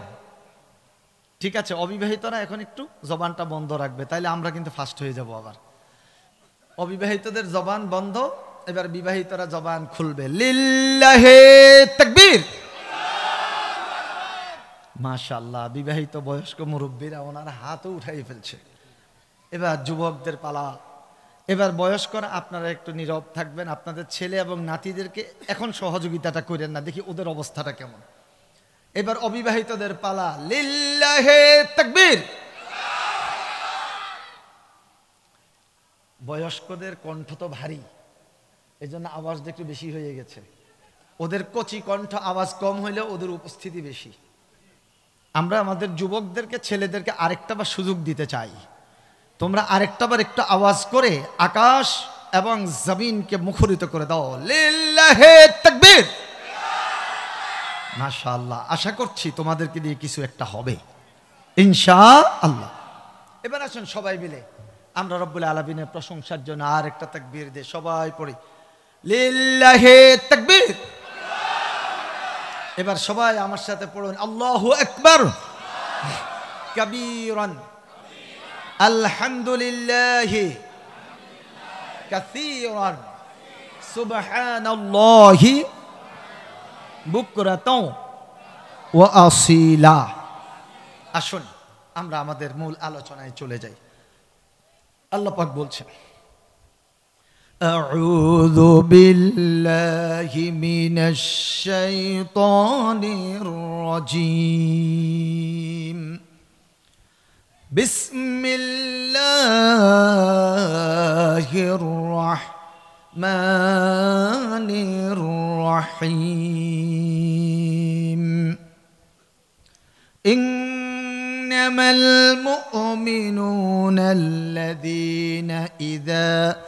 ঠিক আছে? অবিবাহিতরা এখন একটু জবানটা বন্ধ রাখবে, তাইলে আমরা কিন্তু ফার্স্ট হয়ে যাব। আবার অবিবাহিতদের জবান বন্ধ, এবার বিবাহিতরা জবান খুলবে। লিল্লাহে তাকবীর। মাশাআল্লাহ, বিবাহিত বয়স্ক মুরব্বীরা ওনার হাতও উঠাই ফেলছে। এবার যুবকদের পালা। এবার বয়স্করা আপনারা একটু নীরব থাকবেন, আপনাদের ছেলে এবং নাতিদেরকে এখন সহযোগিতাটা করেন না, দেখি ওদের অবস্থাটা কেমন। এবার অবিবাহিতদের পালা। লিল্লাহে তাকবীর। বয়স্কদের কণ্ঠ তো ভারী, এই জন্য আওয়াজটা একটু বেশি হয়ে গেছে। ওদের কচি কণ্ঠ, আওয়াজ কম হইলেও ওদের উপস্থিতি বেশি। আমরা আমাদের যুবকদেরকে, ছেলেদেরকে আরেকটা বার সুযোগ দিতে চাই। তোমরা আরেকটা বার একটু আওয়াজ করে আকাশ এবং জমিনকে মুখরিত করে দাও। লিল্লাহে তাকবীর। মাশাআল্লাহ, আশা করছি তোমাদেরকে দিয়ে কিছু একটা হবে ইনশাআল্লাহ। এবার আসুন সবাই মিলে আমরা রব্বুল আলামিনের প্রশংসার জন্য আর একটা তাকবীর দিয়ে সবাই পড়ি। লিল্লাহে তাকবীর। এবার সবাই আমার সাথে পড়ুন, আল্লাহু আকবার কাবীরান আলহামদুলিল্লাহি কাসীরান সুবহানাল্লাহি বুকরাতাও ওয়া আসীলা। আসুন আমরা আমাদের মূল আলোচনায় চলে যাই। আল্লাহ পাক বলছেন, أعوذ بالله من الشيطان الرجيم بسم الله الرحمن الرحيم إنما المؤمنون الذين إذا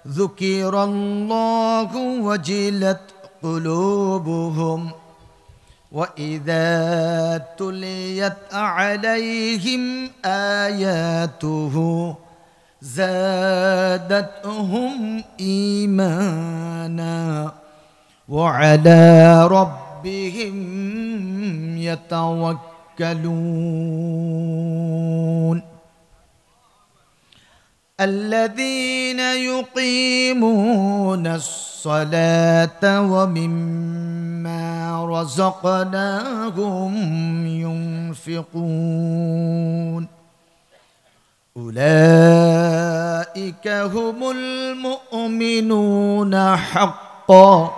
ذكر الله وجلت قلوبهم وإذا تليت عليهم آياته زادتهم إيمانا وعلى ربهم يتوكلون الذين يقيمون الصلاة ومما رزقناهم ينفقون أولئك هم المؤمنون حقا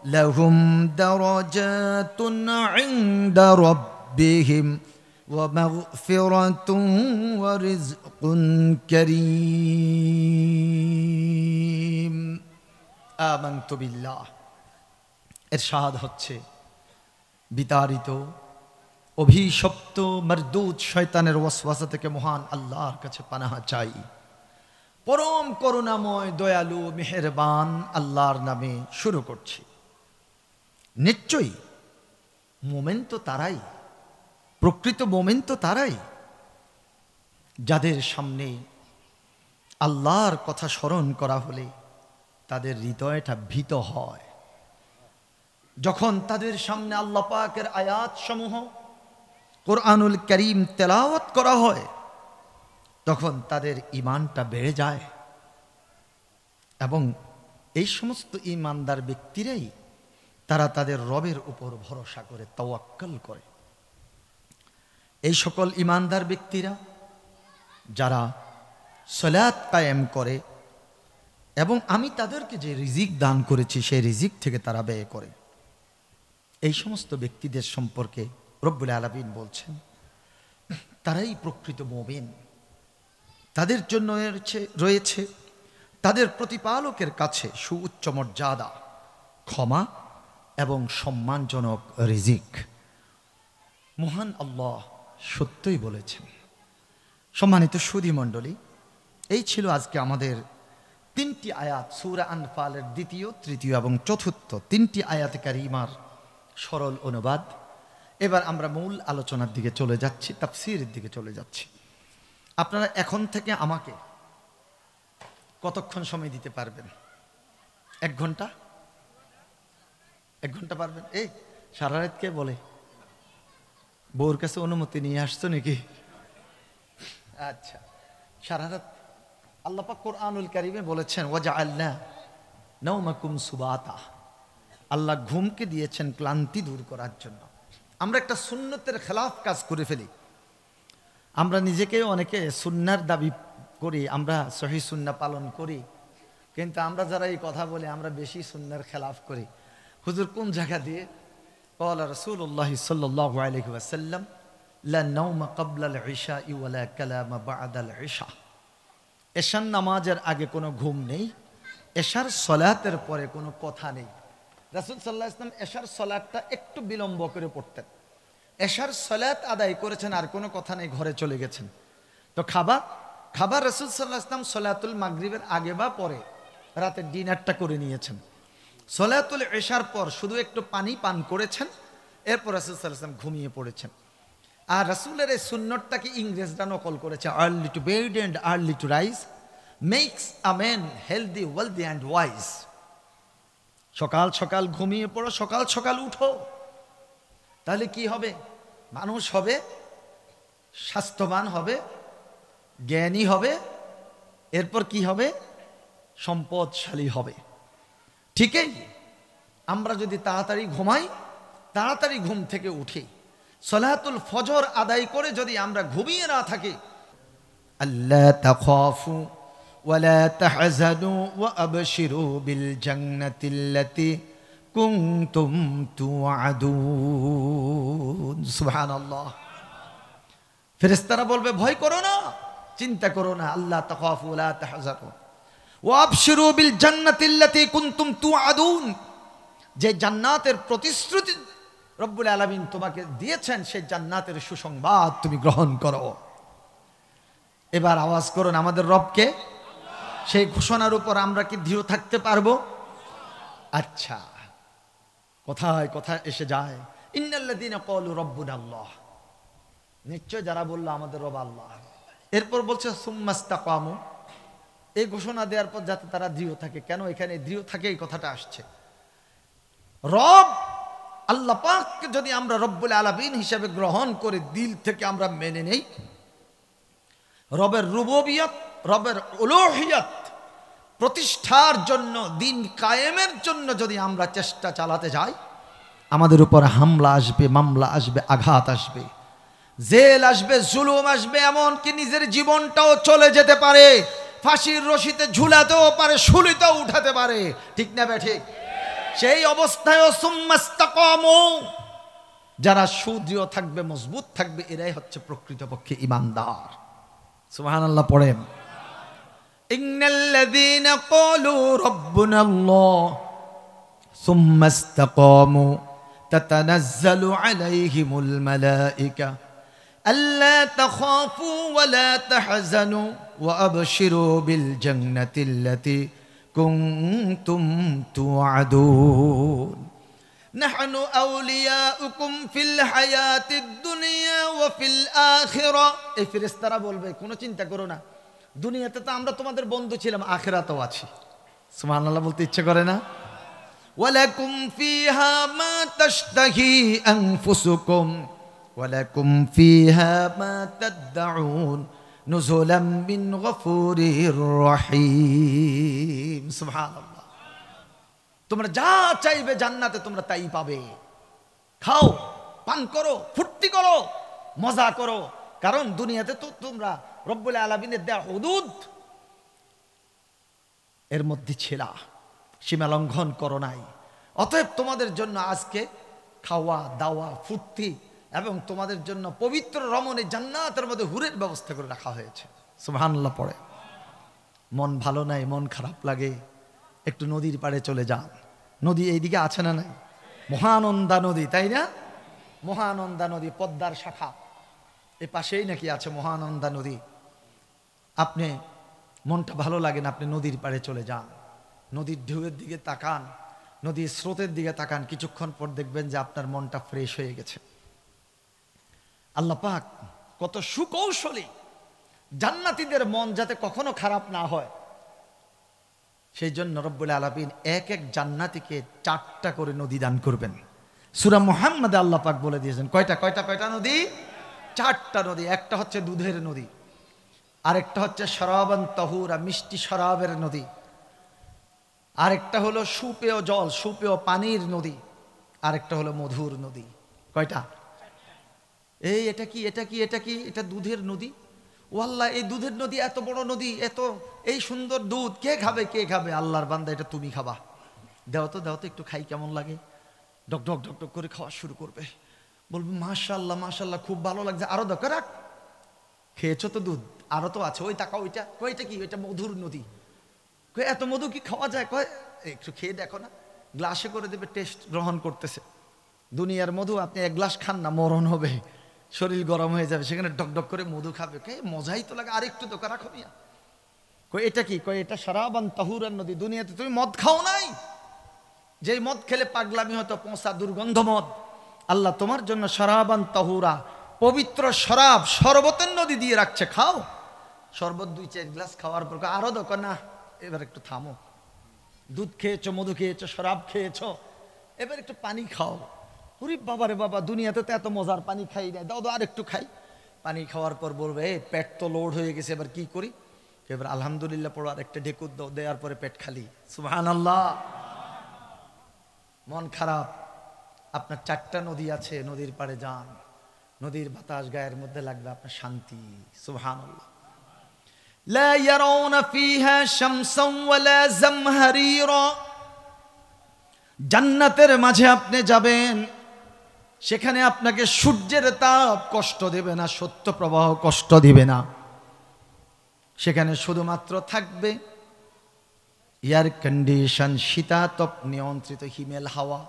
لهم درجات عند ربهم ومغفرة ورزق كريم آمنت بالله ইরশাদ হচ্ছে বিতাড়িত অভিশপ্ত মরদুদ শয়তানের ওয়াসওয়াসা থেকে মহান আল্লাহর কাছে পানাহ চাই। পরম করুণাময় দয়ালু মেহেরবান আল্লাহর নামে শুরু করছি। নিশ্চয়ই মোমেন তো তারাই, প্রকৃত মোমেন তো তারাই যাদের সামনে আল্লাহর কথা স্মরণ করা হলে তাদের হৃদয়টা ভীত হয়। যখন তাদের সামনে আল্লাহ পাকের আয়াত সমূহ কোরআনুল কারীম তেলাওয়াত করা হয় তখন তাদের ঈমানটা বেড়ে যায় এবং এই সমস্ত ঈমানদার ব্যক্তিরাই তারা তাদের রবের উপর ভরসা করে তাওয়াক্কুল করে। এই সকল ঈমানদার ব্যক্তিরা যারা সালাত কায়েম করে এবং আমি তাদেরকে যে রিজিক দান করেছি সেই রিজিক থেকে তারা ব্যয় করে, এই সমস্ত ব্যক্তিদের সম্পর্কে রব্বুল আলামিন বলছেন তারাই প্রকৃত মুমিন। তাদের জন্য রয়েছে তাদের প্রতিপালকের কাছে সুউচ্চ মর্যাদা, ক্ষমা এবং সম্মানজনক রিজিক। মহান আল্লাহ সত্যই বলেছেন। সম্মানিত সুধী মণ্ডলী, এই ছিল আজকে আমাদের 3টি আয়াত সূরা আনফালের 2য়, 3য় এবং 4র্থ 3টি আয়াতে কারিমার সরল অনুবাদ। এবার আমরা মূল আলোচনার দিকে চলে যাচ্ছি, তাফসীরের দিকে চলে যাচ্ছি। আপনারা এখন থেকে আমাকে কতক্ষণ সময় দিতে পারবেন? 1 ঘন্টা? 1 ঘন্টা পারবেন? এই সারা রাত কে বলে? বউর কাছে অনুমতি নিয়ে আসছো নাকি? আচ্ছা, সারা রাত আল্লাহ পাক কোরআনুল কারীমে বলেছেন ওয়াজআলনা নাওমাকুম সুবাতা। আল্লাহ ঘুমকে দিয়েছেন ক্লান্তি দূর করার জন্য। আমরা একটা সুন্নতের খেলাফ কাজ করে ফেলি। আমরা নিজেকে অনেকে সুন্নার দাবি করি, আমরা সহিহ সুন্নাহ পালন করি, কিন্তু আমরা যারা এই কথা বলি আমরা বেশি সুন্নার খেলাফ করি। হুজুর কোন জায়গা দিয়ে? ক্বালা রাসূলুল্লাহ সাল্লাল্লাহু আলাইহি ওয়াসাল্লাম লা নাওমা ক্বাবলাল ইশাই ওয়ালা কালামা বা'দাল ইশা। এশার নামাজের আগে কোনো ঘুম নেই, এশার সালাতের পরে কোনো কথা নেই। রাসূল সাল্লাল্লাহু আলাইহি ওয়াসাল্লাম এশার সালাতটা একটু বিলম্ব করে পড়তেন। এশার সালাত আদায় করেছেন, আর কোনো কথা নেই, ঘরে চলে গেছেন। তো খাবার রাসূল সাল্লাল্লাহু আলাইহি ওয়াসাল্লাম সালাতুল মাগরিবের আগে বা পরে রাতে ডিনারটা করে নিয়েছেন। সালাতুল ইশার পর শুধু একটু পানি পান করেছেন, এরপর রাসূল সাল্লাল্লাহু আলাইহি ওয়াসাল্লাম ঘুমিয়ে পড়েছেন। আর রাসূলের এই সুন্নতটাকে ইংরেজরা নকল করেছে। Early to bed and early to rise makes a man healthy wealthy and wise. সকাল সকাল ঘুমিয়ে পড়ো, সকাল সকাল উঠো, তাহলে কি হবে? মানুষ হবে, স্বাস্থ্যবান হবে, জ্ঞানী হবে, এরপর কি হবে? সম্পদশালী হবে। ঠিকই আমরা যদি তাড়াতাড়ি ঘুমাই, তাড়াতাড়ি ঘুম থেকে উঠি, সালাতুল ফজর আদায় করে যদি আমরা ঘুমিয়ে না থাকি, আল্লা তাখাফু ওয়ালা তাহজানু ওয়া আবশিরু বিল জান্নাতিল্লাতী কুনতুম তুআদুন। সুবহানাল্লাহ। ফেরেশতারা বলবে ভয় করো না, চিন্তা করো না, আল্লাহ তাখাফু ওয়ালা তাহজানু ওয়া আবশিরু বিল জান্নাতিল্লাতী কুনতুম তুআদুন, যে জান্নাতের প্রতিশ্রুতি রব্বুল আলামিন তোমাকে দিয়েছেন সেই জান্নাতের সুসংবাদ তুমি গ্রহণ করো। এবার আওয়াজ করুন আমাদের রবকে। সেই ঘোষণার উপর আমরা কি দৃঢ় থাকতে পারবো? আচ্ছা, কোথায় কোথায় এসে যায় ইন্নাল্লাযীনা ক্বালু রাব্বুনা আল্লাহ, নিশ্চয় যারা বললো আমাদের রব আল্লাহ, এরপর বলছে সুম্মাস্তাকামু, এই ঘোষণা দেওয়ার পর যাতে তারা দৃঢ় থাকে। কেন এখানে দৃঢ় থাকে এই কথাটা আসছে? রব আল্লাহ পাককে যদি আমরা রব্বুল আলামিন হিসেবে গ্রহণ করে দিল থেকে আমরা মেনে নেই, রবের রুবুবিয়ত, রবের উলুহিয়ত প্রতিষ্ঠার জন্য, দিন কায়েমের জন্য যদি আমরা চেষ্টা চালাতে যাই, আমাদের উপর হামলা আসবে, মামলা আসবে, আঘাত আসবে, জেল আসবে, জুলুম আসবে, এমনকি নিজের জীবনটাও চলে যেতে পারে, ফাঁসির রশিতে ঝুলাতেও পারে, শুলিতেও উঠাতে পারে। ঠিক না বে ঠিক? সেই অবস্থায়ও সুম্মাস্তাকামু, যারা সুদৃঢ় থাকবে, মজবুত থাকবে, এরাই হচ্ছে প্রকৃতপক্ষে ঈমানদার। সুবহানাল্লাহ পড়েন। ইন্নাল্লাযীনা ক্বালু রাব্বুনাল্লাহ সুম্মাস্তাকামু তাতানাজ্জালু আলাইহিমুল মালায়েকা আল্লা তাখাফু ওয়া লা তাহজানু ওয়া আবশিরু বিল জান্নাতিল্লাতী কুনতুম তুআদুন নাহনু আউলিয়াউকুম ফিল হায়াতিদ দুনিয়া ওয়া ফিল আখিরা। এই ফেরেশতারা বলবে কোনো চিন্তা করো না, দুনিয়াতে তো আমরা তোমাদের বন্ধু ছিলাম, আখিরাতেও আছি। সুবহানাল্লাহ বলতে ইচ্ছে করে না? ওয়ালাকুম ফিহা মা তাশতাহি আনফুসুকুম ওয়ালাকুম ফিহা মা তাদউন নুজুলাম মিন গফুরির রহিম। সুবহানাল্লাহ। তোমরা যা চাইবে জান্নাতে তোমরা তাই পাবে। খাও, পান করো, ফুর্তি করো, মজা করো, কারণ দুনিয়াতে তো তোমরা রব্বুল আলামিনের দেয়া হুদুদ এর মধ্যে ছিলা, সীমা লঙ্ঘন করো নাই। অতএব তোমাদের জন্য আজকে খাওয়া দাওয়া, ফুর্তি এবং তোমাদের জন্য পবিত্র রমণী জান্নাতের মধ্যে হুরের ব্যবস্থা করে রাখা হয়েছে। সুবহানাল্লাহ পড়ে। মন ভালো নাই, মন খারাপ লাগে, একটু নদীর পাড়ে চলে যান। নদী এইদিকে আছে না নাই? মহানন্দা নদী, তাই না? মহানন্দা নদী পদ্মার শাখা, এই পাশেই নাকি আছে মহানন্দা নদী। আপনি মনটা ভালো লাগে না, আপনি নদীর পাড়ে চলে যান, নদীর ঢেউয়ের দিকে তাকান, নদীর স্রোতের দিকে তাকান, কিছুক্ষণ পর দেখবেন যে আপনার মনটা ফ্রেশ হয়ে গেছে। আল্লাহ পাক কত সুকৌশলী, জান্নাতীদের মন যাতে কখনো খারাপ না হয় সেই জন্য রব্বুল আলামিন এক এক জান্নাতীকে 4টা করে নদী দান করবেন। সূরা মুহাম্মাদে আল্লাহ পাক বলে দিয়েছেন কয়টা কয়টা কয়টা নদী? 4টা নদী। একটা হচ্ছে দুধের নদী, আরেকটা হচ্ছে শরাবান তাহুরা, মিষ্টি শরাবের নদী, আরেকটা হলো সুপেয় জল, সুপেয় পানির নদী, আরেকটা হলো মধুর নদী। কয়টা? এই এটা কি এটা কি এটা কি? এটা দুধের নদী। ও আল্লাহ, এই দুধের নদী, এত বড় নদী, এত এই সুন্দর দুধ কে খাবে? কে খাবে? আল্লাহর বান্দা, এটা তুমি খাবা। দাও তো দাও তো, একটু খাই, কেমন লাগে? ডক ডক ডক ডক করে খাওয়া শুরু করবে, বলবে মাশাআল্লাহ মাশাআল্লাহ, খুব ভালো লাগছে, আরো দরকার। রাখ, খেয়েছো তো দুধ, আরো তো আছে, ওই তাকাও, ওইটা কয়টা কি? ওইটা মধুর নদী। কই এত মধু কি খাওয়া যায়? কয় একটু খেয়ে দেখো না। গ্লাসে করে দেবে, টেস্ট গ্রহণ করতেছে। দুনিয়ার মধু আপনি এক গ্লাস খান না, মরণ হবে, শরীর গরম হয়ে যাবে, সেখানে ডক ডক করে মধু খাবে, কে মজাই তো লাগে, আরেকটু দোকান রাখো মিয়া। কই এটা কি? কই এটা শরাবান তাহুরান নদী। দুনিয়াতে তুমি মদ খাও নাই, যেই মদ খেলে পাগলামি হতো, পচা দুর্গন্ধ মদ। আল্লাহ তোমার জন্য শরাবান তাহুরা, পবিত্র শরাব, শরবতের নদী দিয়ে রাখছে, খাও। শরবত 2-4 গ্লাস খাওয়ার পর আরো দোকান না, এবার একটু থামো, দুধ খেয়েছো, মধু খেয়েছো, শরাব খেয়েছো, এবার একটু পানি খাও। ওরে বাবা রে বাবা, দুনিয়াতে তো এত মজার পানি খাই না, দাও দাও আর একটু খাই। পানি খাওয়ার পর বলবে এই পেট তো লোড হয়ে গেছে, এবার কি করি? এবার আলহামদুলিল্লাহ পড়ো, আর একটা ঢেকুর দাও, দেওয়ার পরে পেট খালি। সুবহানাল্লাহ। মন খারাপ, আপনার 4টা নদী আছে, নদীর পাড়ে যান, নদীর বাতাস গায়ের মধ্যে লাগবে, আপনার শান্তি। সুবহানাল্লাহ। লা ইয়ারাউনা ফিহা শামসান ওয়ালা জামহারিরা, জান্নাতের মাঝে আপনি যাবেন, সেখানে আপনাকে সূর্যের তাপ কষ্ট দেবে না, সত্য প্রবাহ কষ্ট দিবে না। সেখানে শুধুমাত্র থাকবে এয়ার কন্ডিশন, শীতাতপ নিয়ন্ত্রিত হিমেল হাওয়া,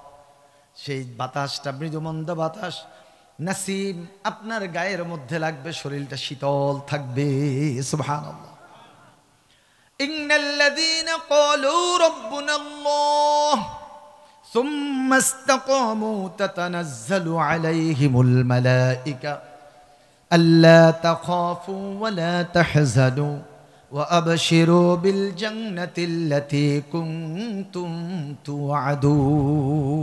সেই বাতাসটা মৃদুমন্দ বাতাস, নাসিম আপনার গায়ের মধ্যে লাগবে, শরীরটা শীতল থাকবে। সুবহানাল্লাহ। ইন্নাল্লাযীনা ক্বালু রাব্বুনাল্লাহ সুম্মা ইসতাকামু তাতানাজ্জালু আলাইহিমুল মালায়েকা আল্লা তাখাফু ওয়া লা তাহজানু ওয়া আবশিরু বিল জান্নাতিল্লাতী কুনতুম তুআদুন।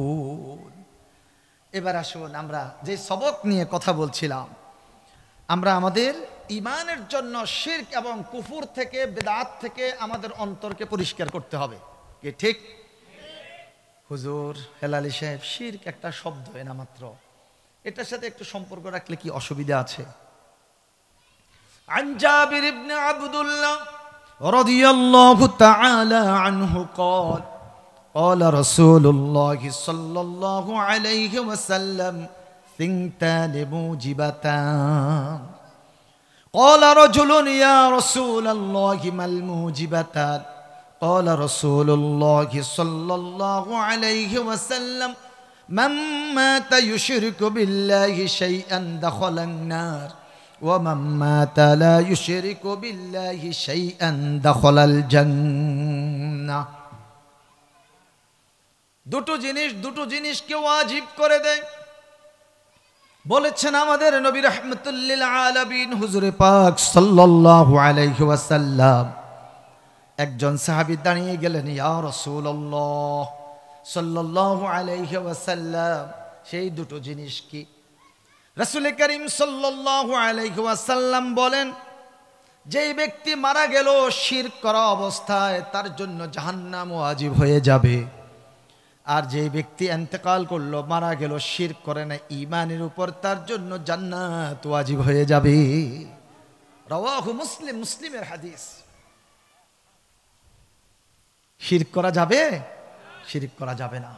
এবার আসুন আমরা যে সবক নিয়ে কথা বলছিলাম, আমরা আমাদের ঈমানের জন্য শিরক এবং কুফর থেকে, বিদআত থেকে আমাদের অন্তরকে পরিষ্কার করতে হবে। কি ঠিক? হুজুর হেলালি সাহেব, শিরক একটা শব্দ, এনা মাত্র, এটার সাথে একটু সম্পর্ক রাখলে কি অসুবিধা আছে? عن جابر بن عبد الله رضي الله تعالى عنه قال قال رسول الله صلى الله عليه وسلم ثنتان موجبتان قال رجل يا رسول الله ما الموجبتان قال رسول الله صلى الله عليه وسلم من مات يشرك بالله شيئا دخل النار ومن مات لا يشرك بالله شيئا دخل الجنة। দুটো জিনিসকে ওয়াজিব করে দেয় বলেছেন আমাদের নবী রাহমাতুল লিল আলামিন হুজুরে পাক সাল্লাল্লাহু আলাইহি ওয়াসাল্লাম। একজন সাহাবী দাঁড়িয়ে গেলেন, ইয়া রাসূলুল্লাহ সাল্লাল্লাহু আলাইহি ওয়াসাল্লাম, সেই দুটো জিনিস কি? রাসূল করিম সাল্লাল্লাহু আলাইহি ওয়াসাল্লাম বলেন, যেই ব্যক্তি মারা গেল শিরক করা অবস্থায়, তার জন্য জাহান্নাম ওয়াজিব হয়ে যাবে। আর যেই ব্যক্তি ইন্তেকাল করলো, মারা গেল শিরক করে না, ঈমানের উপর, তার জন্য জান্নাত ওয়াজিব হয়ে যাবে। রাওয়াহু মুসলিম, মুসলিমের হাদিস। শিরক করা যাবে? শিরক করা যাবে না।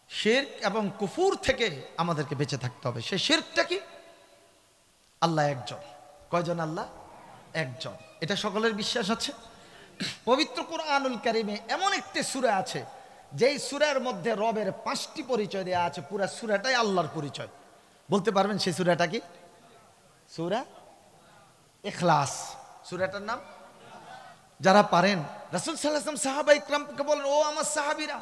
শিরক এবং কুফুর থেকে আমাদেরকে বেঁচে থাকতে হবে। সেই শিরকটা কি? আল্লাহ একজন। কয়জন আল্লাহ? একজন। এটা সকলের বিশ্বাস আছে। পবিত্র কুরআনুল কারীমে এমন একটি সূরা আছে, যেই সূরার মধ্যে রবের 5টি পরিচয় দেওয়া আছে। পুরো সূরাটাই আল্লাহর পরিচয়। বলতে পারবেন সেই সূরাটা কি? সূরা ইখলাস। সূরাটার নাম? যারা পারেন, রাসূল সাল্লাল্লাহু আলাইহি ওয়াসাল্লাম সাহাবা ইকরামকে বলেন, ও আমার সাহাবীরা,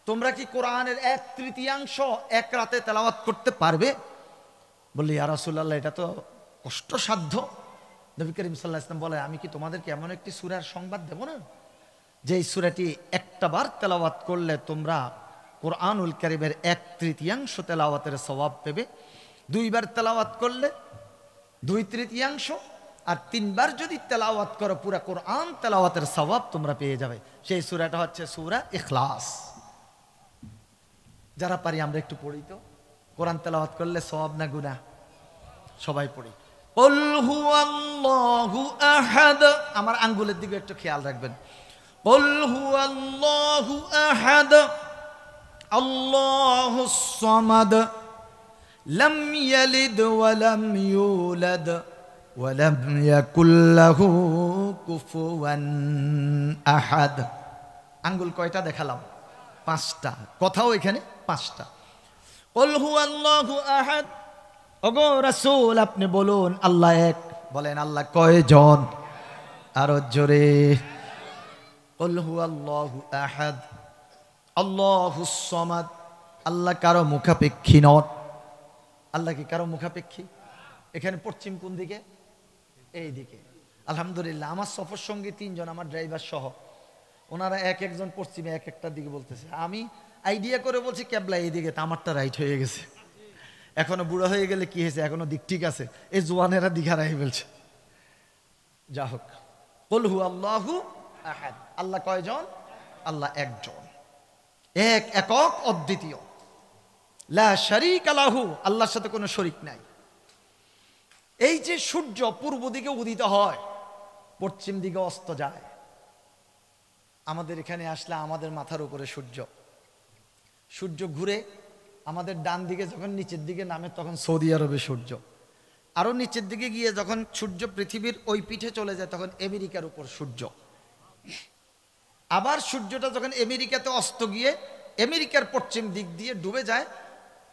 তোমরা কি কোরআনের 1/3 এক রাতে তেলাওয়াত করতে পারবে? বললি, ইয়া রাসূলুল্লাহ, এটা তো কষ্টসাধ্য। নবী করিম সাল্লাল্লাহু আলাইহি ওয়াসাল্লাম বলে, আমি কি তোমাদেরকে এমন একটি সূরার সংবাদ দেব না, যে এই সূরাটি একটা বার তেলাওয়াত করলে তোমরা কোরআনুল কারীমের 1/3 তেলাওয়াতের সওয়াব পাবে, 2 বার তেলাওয়াত করলে 2/3, আর 3 বার যদি তেলাওয়াত করো পুরা কোরআন তেলাওয়াতের সওয়াব তোমরা পেয়ে যাবে। সেই সূরাটা হচ্ছে সূরা ইখলাস। যারা পারি আমরা একটু পড়ি তো। কোরআন তেলাওয়াত করলে সওয়াব না গুনাহ? সবাই পড়ি। কুল হুয়াল্লাহু আহাদ। আমার আঙ্গুলের দিকে একটু খেয়াল রাখবেন। কুল হুয়াল্লাহু আহাদ আল্লাহুস সামাদ লাম ইয়ালিদ ওয়া লাম ইউলাদ ওয়া লাম ইয়াকুল লাহু কুফুয়ান আহাদ। আঙ্গুল কয়টা দেখালাম? 5টা। কথাও এখানে 5টা। কুল হুয়াল্লাহু আহাদ। ওগো রাসূল, আপনি বলুন আল্লাহ এক। বলেন আল্লাহ কয়জন? আরো জোরে। কুল হুয়াল্লাহু আহাদ আল্লাহুস সামাদ। আল্লাহ কারো মুখাপেক্ষী নন। আল্লাহ কি কারো মুখাপেক্ষী? এখানে পশ্চিম কোন দিকে? এই দিকে। আলহামদুলিল্লাহ, আমার সফর সঙ্গী 3 জন, আমার ড্রাইভার সহ, ওনারা এক একজন পশ্চিমে এক একটা দিকে বলতেছে। আমি আইডিয়া করে বলছি কেবলা এই দিকে, আমারটা রাইট হয়ে গেছে। এখনো বুড়ো হয়ে গেলে কি হয়েছে, এখনো দিক ঠিক আছে। এই জোয়ানেরা দিঘা রাই বলছে। যা হোক, কুল হুয়াল্লাহু আহাদ। আল্লাহ কয়জন? আল্লাহ একজন, এক, একক, অদ্বিতীয়। লা শারীকা লাহু, আল্লাহর সাথে কোনো শরীক নাই। এই যে সূর্য পূর্ব দিকে উদিত হয়, পশ্চিম দিকে অস্ত যায়। আমাদের এখানে আসলে আমাদের মাথার উপরে সূর্য, সূর্য ঘুরে আমাদের ডান দিকে যখন নিচের দিকে নামে তখন সৌদি আরবে সূর্য, আরো নিচের দিকে গিয়ে যখন সূর্য পৃথিবীর ওই পিঠে চলে যায় তখন আমেরিকার উপর সূর্য। আবার সূর্যটা যখন আমেরিকাতে অস্ত গিয়ে আমেরিকার পশ্চিম দিক দিয়ে ডুবে যায়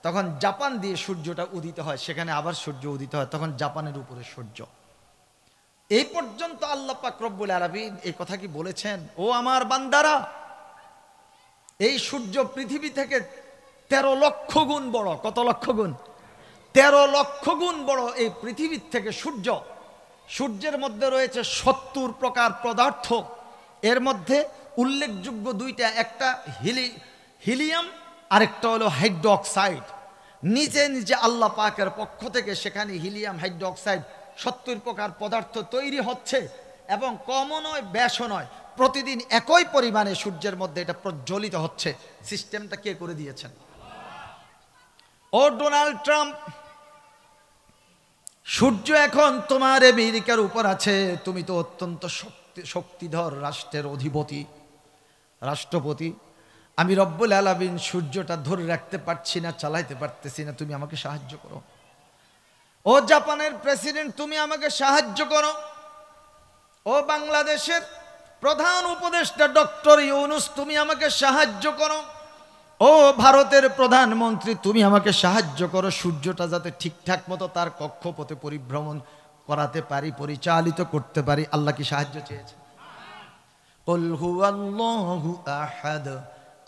তখন জাপান দিয়ে সূর্যটা উদিত হয়, সেখানে আবার সূর্য উদিত হয়, তখন জাপানের উপরে সূর্য। এই পর্যন্ত আল্লাহ পাক রব্বুল আলামিন এই কথা কি বলেছেন, ও আমার বান্দারা, এই সূর্য পৃথিবী থেকে 13 লক্ষ গুণ বড়। কত লক্ষ গুণ? 13 লক্ষ গুণ বড় এই পৃথিবীর থেকে সূর্য। সূর্যের মধ্যে রয়েছে 70 প্রকার পদার্থ, এর মধ্যে উল্লেখযোগ্য দুইটা, একটা হিলিয়াম আরেকটা হলো হাইড্রোক্সাইড। নিজে নিজে আল্লাহ পাকের পক্ষ থেকে সেখানে হিলিয়াম হাইড্রোক্সাইড 70 প্রকার পদার্থ তৈরি হচ্ছে এবং কমও নয় বেশও নয়, প্রতিদিন একই পরিমাণে সূর্যের মধ্যে এটা প্রজ্বলিত হচ্ছে। সিস্টেমটা কে করে দিয়েছেন? ও ডোনাল্ড ট্রাম্প, সূর্য এখন তোমার আমেরিকার উপর আছে, তুমি তো অত্যন্ত শক্তিধর রাষ্ট্রের অধিপতি, রাষ্ট্রপতি। আমি রব্বুল আলামিন সূর্যটা ধরে রাখতে পারছি না, চালাইতে পারতেছি না, তুমি আমাকে সাহায্য করো। ও জাপানের প্রেসিডেন্ট, তুমি আমাকে সাহায্য করো। ও বাংলাদেশের প্রধান উপদেষ্টা ডক্টর ইউনূস, তুমি আমাকে সাহায্য করো। ও ভারতের প্রধানমন্ত্রী, তুমি আমাকে সাহায্য করো, সূর্যটা যাতে ঠিকঠাক মতো তার কক্ষপথে পরিভ্রমণ করাতে পারি, পরিচালিত করতে পারি। আল্লাহ কি সাহায্য চেয়েছে? কুল হুয়াল্লাহু আহাদ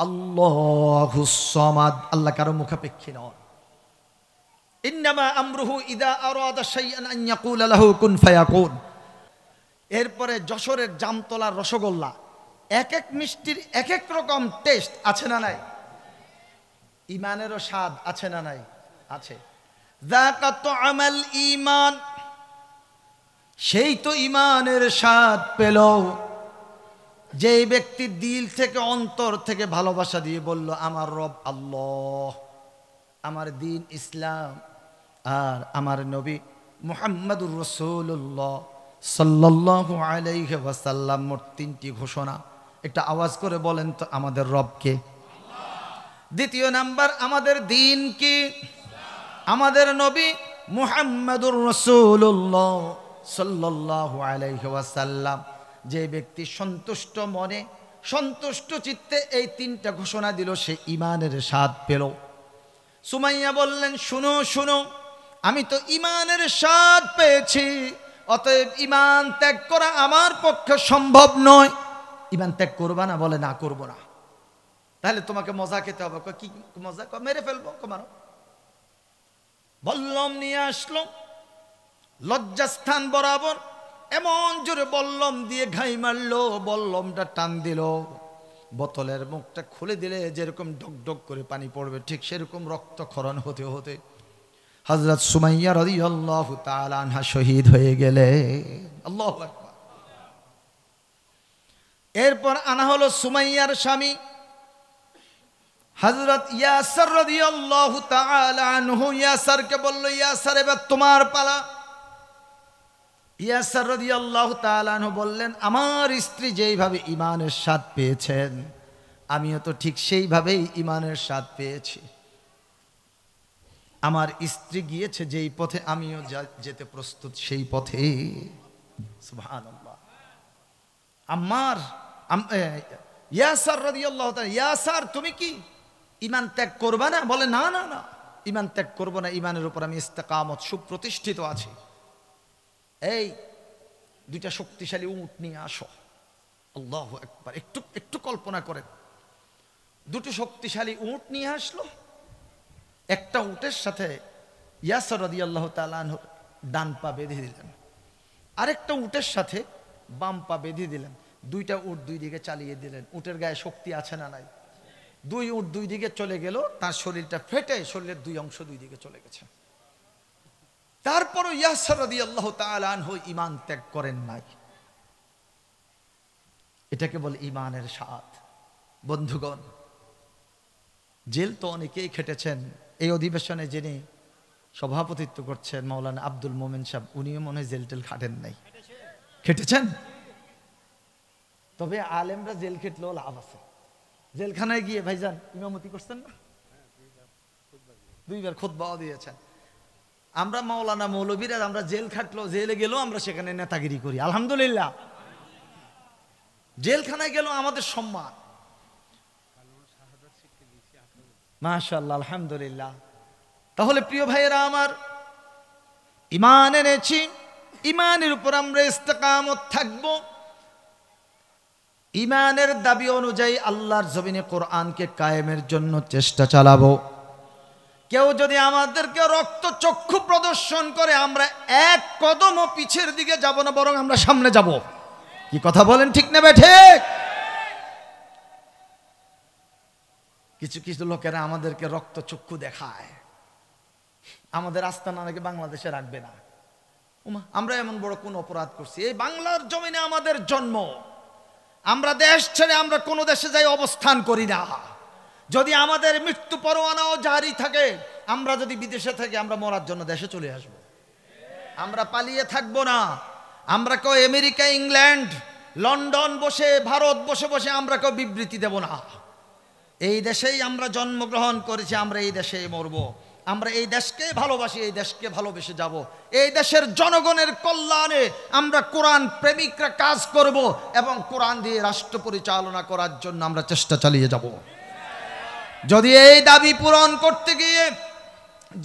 আল্লাহুস সামাদ। আল্লাহ কারো মুখাপেক্ষী নন। ইন্নামা আমরুহু ইযা আরাদা শাইআন আন ইয়াকুলা লাহু কুন ফায়াকুন। এরপরে যশোরের জামতলার রসগোল্লা, এক এক মিষ্টির এক এক রকম টেস্ট, আছে না নাই? ইমানেরও স্বাদ আছে না নাই? আছে। যাকা তুআমাল ঈমান, সেই তো ইমানের স্বাদ পেল যেই ব্যক্তি দিল থেকে অন্তর থেকে ভালোবাসা দিয়ে বলল আমার রব আল্লাহ, আমার দিন ইসলাম, আর আমার নবী মুহাম্মাদুর রাসূলুল্লাহ সাল্লাল্লাহু আলাইহি ওয়াসাল্লাম। মোট 3টি ঘোষণা। একটা আওয়াজ করে বলেন তো, আমাদের রবকে। দ্বিতীয় নাম্বার, আমাদের দিন কি? আমাদের নবী মুহাম্মাদুর রাসূলুল্লাহ সাল্লাল্লাহু আলাইহি ওয়াসাল্লাম। যে ব্যক্তি সন্তুষ্ট মনে সন্তুষ্ট চিত্তে এই 3টা ঘোষণা দিল, সে ইমানের স্বাদ পেল। সুমাইয়া বললেন, শুনো শুনো, আমি তো ইমানের স্বাদ পেয়েছি, অতএব ইমান ত্যাগ করা আমার পক্ষে সম্ভব নয়। ইমান ত্যাগ করবা না? বলে না, করব না। তাহলে তোমাকে মজা খেতে হবে। কি মজা? মেরে ফেলবো, মারো। বল্লম নিয়ে আসলো, লজ্জাস্থান বরাবর এমন জোরে বল্লম দিয়ে ঘাই মারলো, বল্লমটা টান দিল, বোতলের মুখটা খুলে দিলে যেরকম ডক ডক করে পানি পড়বে, ঠিক সেরকম রক্তক্ষরণ হতে হতে হযরত সুমাইয়া রাদিয়াল্লাহু তাআলা আনহা শহীদ হয়ে গেলে। আল্লাহু আকবার। এরপর আনা হলো সুমাইয়ার স্বামী হযরত ইয়াসার রাদিয়াল্লাহু তাআলা আনহু। ইয়াসারকে বলল, ইয়াসার এবার তোমার পালা। ইয়াসার রাদিয়াল্লাহু তাআলা আনহু বললেন, আমার স্ত্রী যেইভাবে ঈমানের স্বাদ পেয়েছেন, আমিও তো ঠিক সেইভাবেই ঈমানের স্বাদ পেয়েছি। আমার স্ত্রী গিয়েছে যেই পথে, আমিও যেতে প্রস্তুত সেই পথে। সুবহানাল্লাহ। আমার ইয়াসার রাদিয়াল্লাহু তাআলা, ইয়াসার তুমি কি ঈমান ত্যাগ করবা না? বলে না না না, ঈমান ত্যাগ করব না, ঈমানের উপর আমি ইস্তেকামত, সুপ্রতিষ্ঠিত আছি। এই 2টা শক্তিশালী উট নিয়ে আসো। আল্লাহু আকবার। একটু একটু কল্পনা করেন, 2টো শক্তিশালী উট নিয়ে আসলো। একটা উটের সাথে ইয়াসার রাদিয়াল্লাহু তাআলা আনহু ডান পা বেঁধে দিলেন, আরেকটা উটের সাথে বাম পা বেঁধে দিলেন। 2টা উট 2 দিকে চালিয়ে দিলেন। উটের গায়ে শক্তি আছে না নাই? 2 উট 2 দিকে চলে গেল, তার শরীরটা ফেটে শরীরের 2 অংশ 2 দিকে চলে গেছে। তারপরও ইয়াসার রাদিয়াল্লাহু তাআলা আনহু ঈমান ত্যাগ করেন নাই। এটাকে বলে ঈমানের স্বাদ। বন্ধুগণ, জেল তো অনেকেই খেটেছেন। এই অধিবেশনে যিনি সভাপতিত্ব করছেন মাওলানা আব্দুল মোমেন সাহেব, উনিও মনে হয় জেল টেল খাটেন নাই। খেটেছেন? তবে আলেমরা জেল খেটলেও লাভ আছে। জেলখানায় গিয়ে ভাইজান ইমামতি করছেন না? 2 বার খুতবাও দিয়েছেন। আমরা মাওলানা মৌলবীরা আমরা জেল খাটলো, জেলে গেলেও আমরা সেখানে নেতাগিরি করি, আলহামদুলিল্লাহ। জেলখানায় গেলেও আমাদের সম্মান, মাশাআল্লাহ, আলহামদুলিল্লাহ। তাহলে প্রিয় ভাইয়েরা আমার, ঈমান এনেছি, ঈমানের উপর আমরা ইস্তেকামত থাকব। ঈমানের দাবি অনুযায়ী আল্লাহর জমিনে কোরআনকে কায়েমের জন্য চেষ্টা চালাবো। কেউ যদি আমাদেরকে রক্ত চক্ষু প্রদর্শন করে, আমরা এক কদমও পিছের দিকে যাব না, বরং আমরা সামনে যাব। কি কথা বলেন, ঠিক না ঠিক? কিছু কিছু লোকেরা আমাদেরকে রক্ত চক্ষু দেখায়, আমাদের আস্তানা নাকি বাংলাদেশে রাখবে না। আমরা এমন বড় কোন অপরাধ করছি? এই বাংলার জমিনে আমাদের জন্ম, আমরা দেশ ছেড়ে আমরা কোন দেশে যাই অবস্থান করি না। যদি আমাদের মৃত্যু পরোয়ানাও জারি থাকে, আমরা যদি বিদেশে থাকি, আমরা মরার জন্য দেশে চলে আসব, আমরা পালিয়ে থাকবো না। আমরা কেউ আমেরিকা, ইংল্যান্ড, লন্ডন বসে, ভারত বসে বসে আমরা কেউ বিবৃতি দেব না। এই দেশেই আমরা জন্মগ্রহণ করেছি, আমরা এই দেশেই মরব। আমরা এই দেশকে ভালোবাসি, এই দেশকে ভালোবেসে যাব। এই দেশের জনগণের কল্যাণে আমরা কোরআন প্রেমিকরা কাজ করব এবং কোরআন দিয়ে রাষ্ট্র পরিচালনা করার জন্য আমরা চেষ্টা চালিয়ে যাব। যদি এই দাবি পূরণ করতে গিয়ে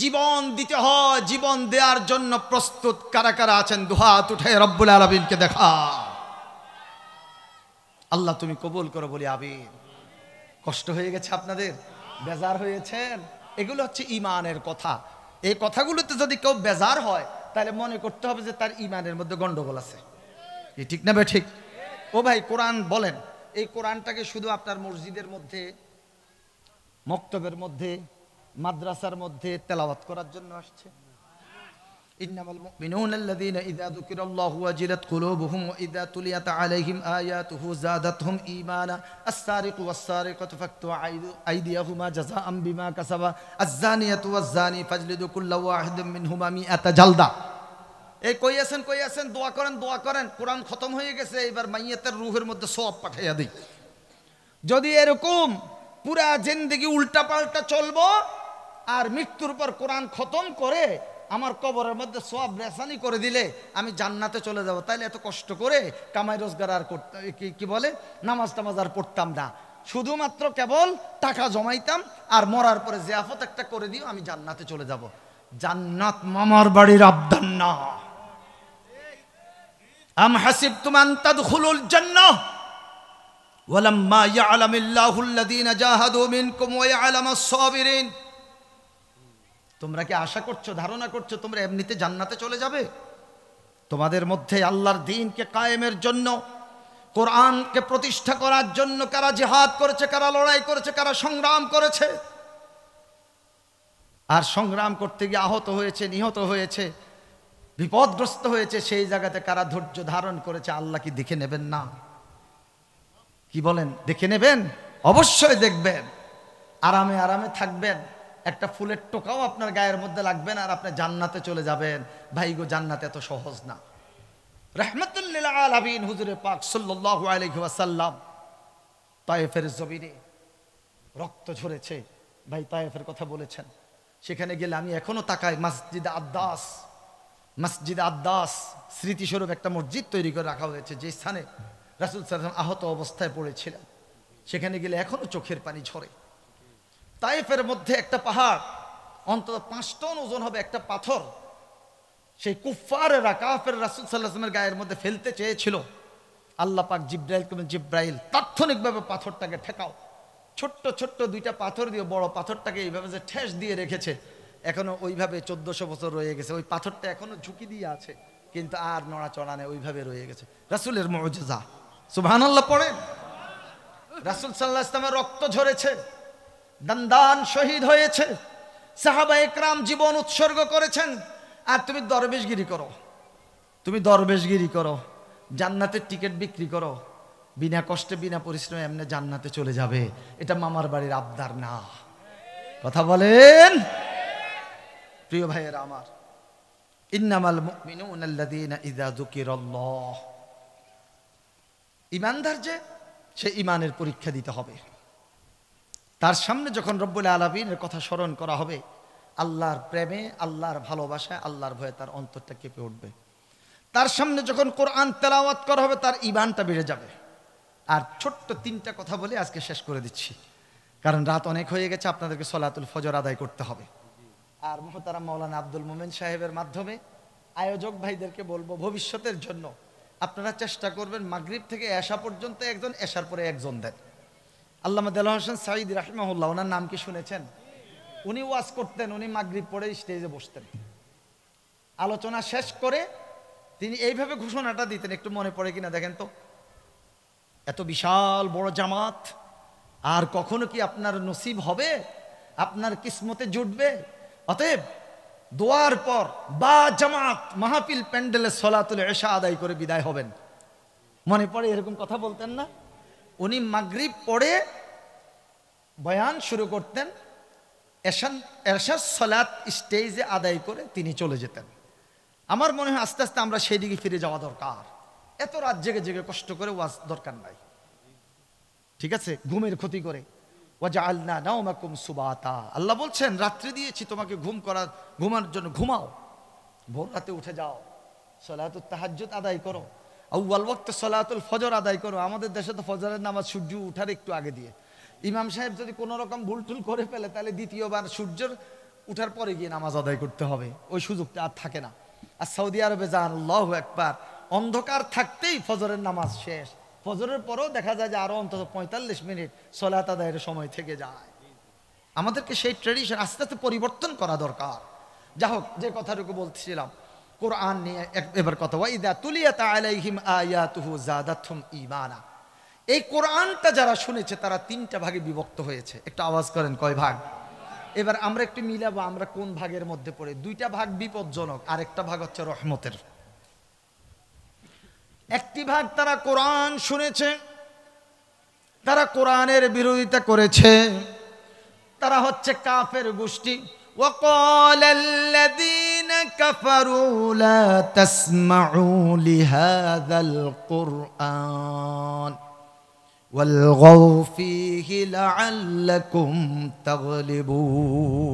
জীবন দিতে হয়, জীবন দেওয়ার জন্য প্রস্তুত কারা কারা আছেন? দুহাত উঠে রব্বুল আলামিনকে দেখা। আল্লাহ তুমি কবুল করো বলি আমিন। কষ্ট হয়ে গেছে আপনাদের? বেজার হয়েছেন? এগুলো হচ্ছে ঈমানের কথা। এই কথাগুলোতে যদি কেউ বেজার হয়, তাহলে মনে করতে হবে যে তার ঈমানের মধ্যে গন্ডগোল আছে। ঠিক না ভাই? ঠিক। ও ভাই, কোরআন বলেন, এই কোরআনটাকে শুধু আপনার মসজিদের মধ্যে, মক্তবের মধ্যে, মাদ্রাসার মধ্যে তেলাওয়াত করার জন্য আসছে? ইন্নামাল মুমিনুনা আল্লাযীনা ইযা যুকিরাল্লাহু ওয়াজিলাত কুলুবুহুম ওয়া ইযা তুলিয়াত আলাইহিম আয়াতুহু যাদাতহুম ঈমানা আস-সারিকু ওয়াস-সারিকাতু ফাকতু আইদিয়াহুমা জাযাআম বিমা কাসাবা আয-যানিয়াতু ওয়াজ-যানি ফাজলিদু কুল্লা ওয়াহিদিম মিনহুমা মিআতা জালদা। এই কই আছেন দোয়া করেন, কোরআন খতম হয়ে গেছে, এবার মাইয়াতের রূহের মধ্যে সওয়াব পাঠাইয়া দেই। যদি এরকম পুরা জিন্দেগি উল্টা পাল্টা চলবো আর মৃত্যুর পর কোরআন খতম করে আমার কবরের মধ্যে সওয়াব রেসানি করে দিলে আমি জান্নাতে চলে যাব, তাইলে এত কষ্ট করে কামাই রোজগার আর করতে, কি বলে, নামাজ টামাজ আর পড়তাম না, শুধুমাত্র কেবল টাকা জমাইতাম আর মরার পরে জিয়াফত একটা করে দিও, আমি জান্নাতে চলে যাব। জান্নাত মামার বাড়ির আবদার না। আম হাসিবতুম আন তাদখুলুল জান্নাহ ওয়ালাম্মা ইয়ালামিল্লাহুল্লাযীনা জাহাদু মিনকুম ওয়া ইয়ালামাস সাবিরিন। তোমরা কি আশা করছো, ধারণা করছো তোমরা এমনিতে জান্নাতে চলে যাবে? তোমাদের মধ্যে আল্লাহর দ্বীনকে কায়েমের জন্য, কোরআনকে প্রতিষ্ঠা করার জন্য কারা জিহাদ করেছে, কারা লড়াই করেছে, কারা সংগ্রাম করেছে, আর সংগ্রাম করতে গিয়ে আহত হয়েছে, নিহত হয়েছে, বিপদগ্রস্ত হয়েছে, সেই জায়গাতে কারা ধৈর্য ধারণ করেছে, আল্লাহ কি দেখে নেবেন না? কি বলেন, দেখে নেবেন? অবশ্যই দেখবেন। আরামে আরামে থাকবেন, একটা ফুলের টোকাও আপনার গায়ের মধ্যে লাগবে না, আর আপনি জান্নাতে চলে যাবেন। ভাই গো, জান্নাত এত সহজ না। রাহমাতুল লিল আলামিন হুজুরে পাক সাল্লাল্লাহু আলাইহি ওয়াসাল্লাম তায়েফের জমিনে রক্ত ঝরেছে, ভাই তায়েফের কথা বলেছেন। সেখানে গেলে আমি এখনো তাকাই, মসজিদে আদ্দাস স্মৃতিস্বরূপ একটা মসজিদ তৈরি করে রাখা হয়েছে, যে স্থানে রাসূল সাল্লাল্লাহু আলাইহি ওয়াসাল্লাম আহত অবস্থায় পড়েছিলেন। সেখানে গেলে এখনো চোখের পানি ঝরে। তায়েফের মধ্যে একটা পাহাড়, অন্তত 5 টন ওজন হবে একটা পাথর, সেই কুফফারেরা, কাফের রাসূল সাল্লাল্লাহু আলাইহি ওয়াসাল্লামের গায়ের মধ্যে ফেলতে চেয়েছিল। আল্লাহ পাক জিব্রাইল তাৎক্ষণিকভাবে পাথরটাকে ঠেকাও। ছোট্ট ছোট্ট 2টা পাথর দিয়ে বড় পাথরটাকে এইভাবে যে ঠেস দিয়ে রেখেছে, এখনো ওইভাবে 1400 বছর রয়ে গেছে। ওই পাথরটা এখনো ঝুঁকি দিয়ে আছে, কিন্তু আর নড়াচড়া নেই, ওইভাবে রয়ে গেছে। রাসূলের মুজিজা, সুবহানাল্লাহ পড়েন। রাসূল সাল্লাল্লাহু আলাইহি ওয়াসাল্লামের রক্ত ঝরেছে, দান শহীদ হয়েছে, সাহাবা একরাম জীবন উৎসর্গ করেছেন, আর তুমি দরবেশগিরি করো, জান্নাতের টিকিট বিক্রি করো, বিনা কষ্টে বিনা পরিশ্রমে এমনি জান্নাতে চলে যাবে। এটা মামার বাড়ির আবদার না। কথা বলেন প্রিয় ভাইয়েরা আমার। ইন্নামাল মুমিনুনা আল্লাযীনা ইযা যুকিরাল্লাহ, ইমানদার যে সে ইমানের পরীক্ষা দিতে হবে। তার সামনে যখন রব্বুল আলামিনের কথা স্মরণ করা হবে, আল্লাহর প্রেমে, আল্লাহর ভালোবাসায়, আল্লাহর ভয়ে তার অন্তরটা কেঁপে উঠবে। তার সামনে যখন কোরআন তেলাওয়াত করা হবে, তার ঈমানটা বেড়ে যাবে। আর ছোট্ট 3টা কথা বলে আজকে শেষ করে দিচ্ছি, কারণ রাত অনেক হয়ে গেছে, আপনাদেরকে সলাতুল ফজর আদায় করতে হবে। আর মুহতারাম মাওলানা আব্দুল মোমেন সাহেবের মাধ্যমে আয়োজক ভাইদেরকে বলবো, ভবিষ্যতের জন্য আপনারা চেষ্টা করবেন মাগরিব থেকে এশা পর্যন্ত একজন, এশার পরে একজন দেন। আল্লামা দেলোয়ার হোসেন সাঈদী রাহিমাহুল্লাহ, ওনার নাম কি শুনেছেন? উনি ওয়াজ করতেন, উনি মাগরিব পড়ে স্টেজে বসতেন, আলোচনা শেষ করে তিনি এইভাবে ঘোষণাটা দিতেন, একটু মনে পড়ে কিনা দেখেন তো। এত বিশাল বড় জামাত আর কখনো কি আপনার নসিব হবে, আপনার কিসমতে জুটবে? অতএব দোয়ার পর বা জামাত মাহফিল প্যান্ডেলে সলাতুল ইশা আদায় করে বিদায় হবেন। মনে পড়ে এরকম কথা বলতেন না? উনি মাগরিব পড়ে বয়ান শুরু করতেন, এশার সলাত স্টেজে আদায় করে তিনি চলে যেতেন। আমার মনে হয় আস্তে আস্তে আমরা সেই দিকে ফিরে যাওয়া দরকার। এত রাত জেগে জেগে কষ্ট করে ওয়াজ দরকার নাই, ঠিক আছে? ঘুমের ক্ষতি করে। ওয়াজআলনা নাওমাকুম সুবাতা, আল্লাহ বলছেন রাত্রি দিয়েছি তোমাকে ঘুমানোর জন্য, ঘুমাও, ভোর রাতে উঠে যাও, সলাতুত তাহাজ্জুদ আদায় করো, আউয়াল ওয়াক্তে সলাতুল ফজর আদায় করো। আমাদের দেশে তো ফজরের নামাজ সূর্য উঠার একটু আগে দিয়ে, ইমাম সাহেব যদি কোনো রকম ভুলটুল করে ফেলে তাহলে দ্বিতীয়বার সূর্যের উঠার পরে গিয়ে নামাজ আদায় করতে হবে, ওই সুযোগটা আর থাকে না। আর সৌদি আরবে যান, আল্লাহু আকবার, অন্ধকার থাকতেই ফজরের নামাজ শেষ। ফজরের পরেও দেখা যায় যে আরো অন্তত 45 মিনিট সলাত আদায়ের সময় থেকে যায়। আমাদেরকে সেই ট্রেডিশন আস্তে আস্তে পরিবর্তন করা দরকার। যা হোক, যে কথাটুকু বলছিলাম কোরআন নিয়ে এবার কথা, ওয়াইদা তুলিয়াত আলাইহিম আয়াতুহু যাদাতহুম ঈমানা। এই কোরআনটা যারা শুনেছে তারা 3টা ভাগে বিভক্ত হয়েছে। একটু আওয়াজ করেন, কয় ভাগ? এবার আমরা একটু মিলাবো আমরা কোন ভাগের মধ্যে পড়ে। 2টা ভাগ বিপজ্জনক, আর একটা ভাগ হচ্ছে রহমতের। একটি ভাগ তারা কোরআন শুনেছে, তারা কোরআনের বিরোধিতা করেছে, তারা হচ্ছে কাফের গোষ্ঠী। وقال الذين كفروا لا تسمعوا لهذا القرآن والغوا فيه لعلكم تغلبون।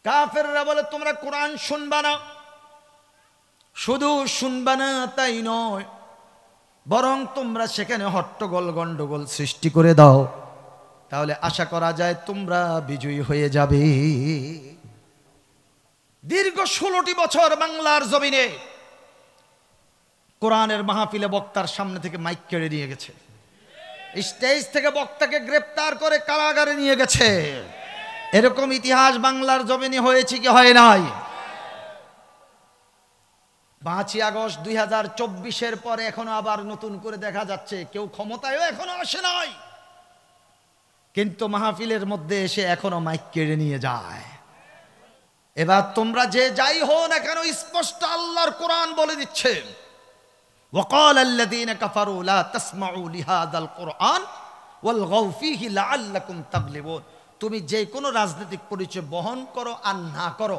কাফেররা বলে তোমরা কোরআন শুনবা না, শুধু শুনবা না তাই নয়, বরং তোমরা সেখানে হট্টগোল গন্ডগোল সৃষ্টি করে দাও, তাহলে আশা করা যায় তোমরা বিজয়ী হয়ে যাবে। দীর্ঘ 16টি বছর বাংলার জমিনে কোরআনের মাহফিলে বক্তার সামনে থেকে মাইক কেড়ে নিয়ে গেছে, স্টেজ থেকে বক্তাকে গ্রেপ্তার করে কারাগারে নিয়ে গেছে। এরকম ইতিহাস বাংলার জমিনে হয়েছে কি হয় নাই? 5ই আগস্ট 2024-এর পরে এখনো আবার নতুন করে দেখা যাচ্ছে কেউ ক্ষমতায়ও এখনো আসে নাই, কিন্তু মাহফিলের মধ্যে এসে এখনো মাইক কেড়ে নিয়ে যায়। এবার তোমরা যে যাই হও না কেন, স্পষ্ট আল্লাহর কোরআন বলে দিচ্ছে, وقال الذين كفروا لا تسمعوا لهذا القرآن والغوا فيه لعلكم تغلبون। তুমি যে কোনো রাজনৈতিক পরিচয় বহন করো আর না করো,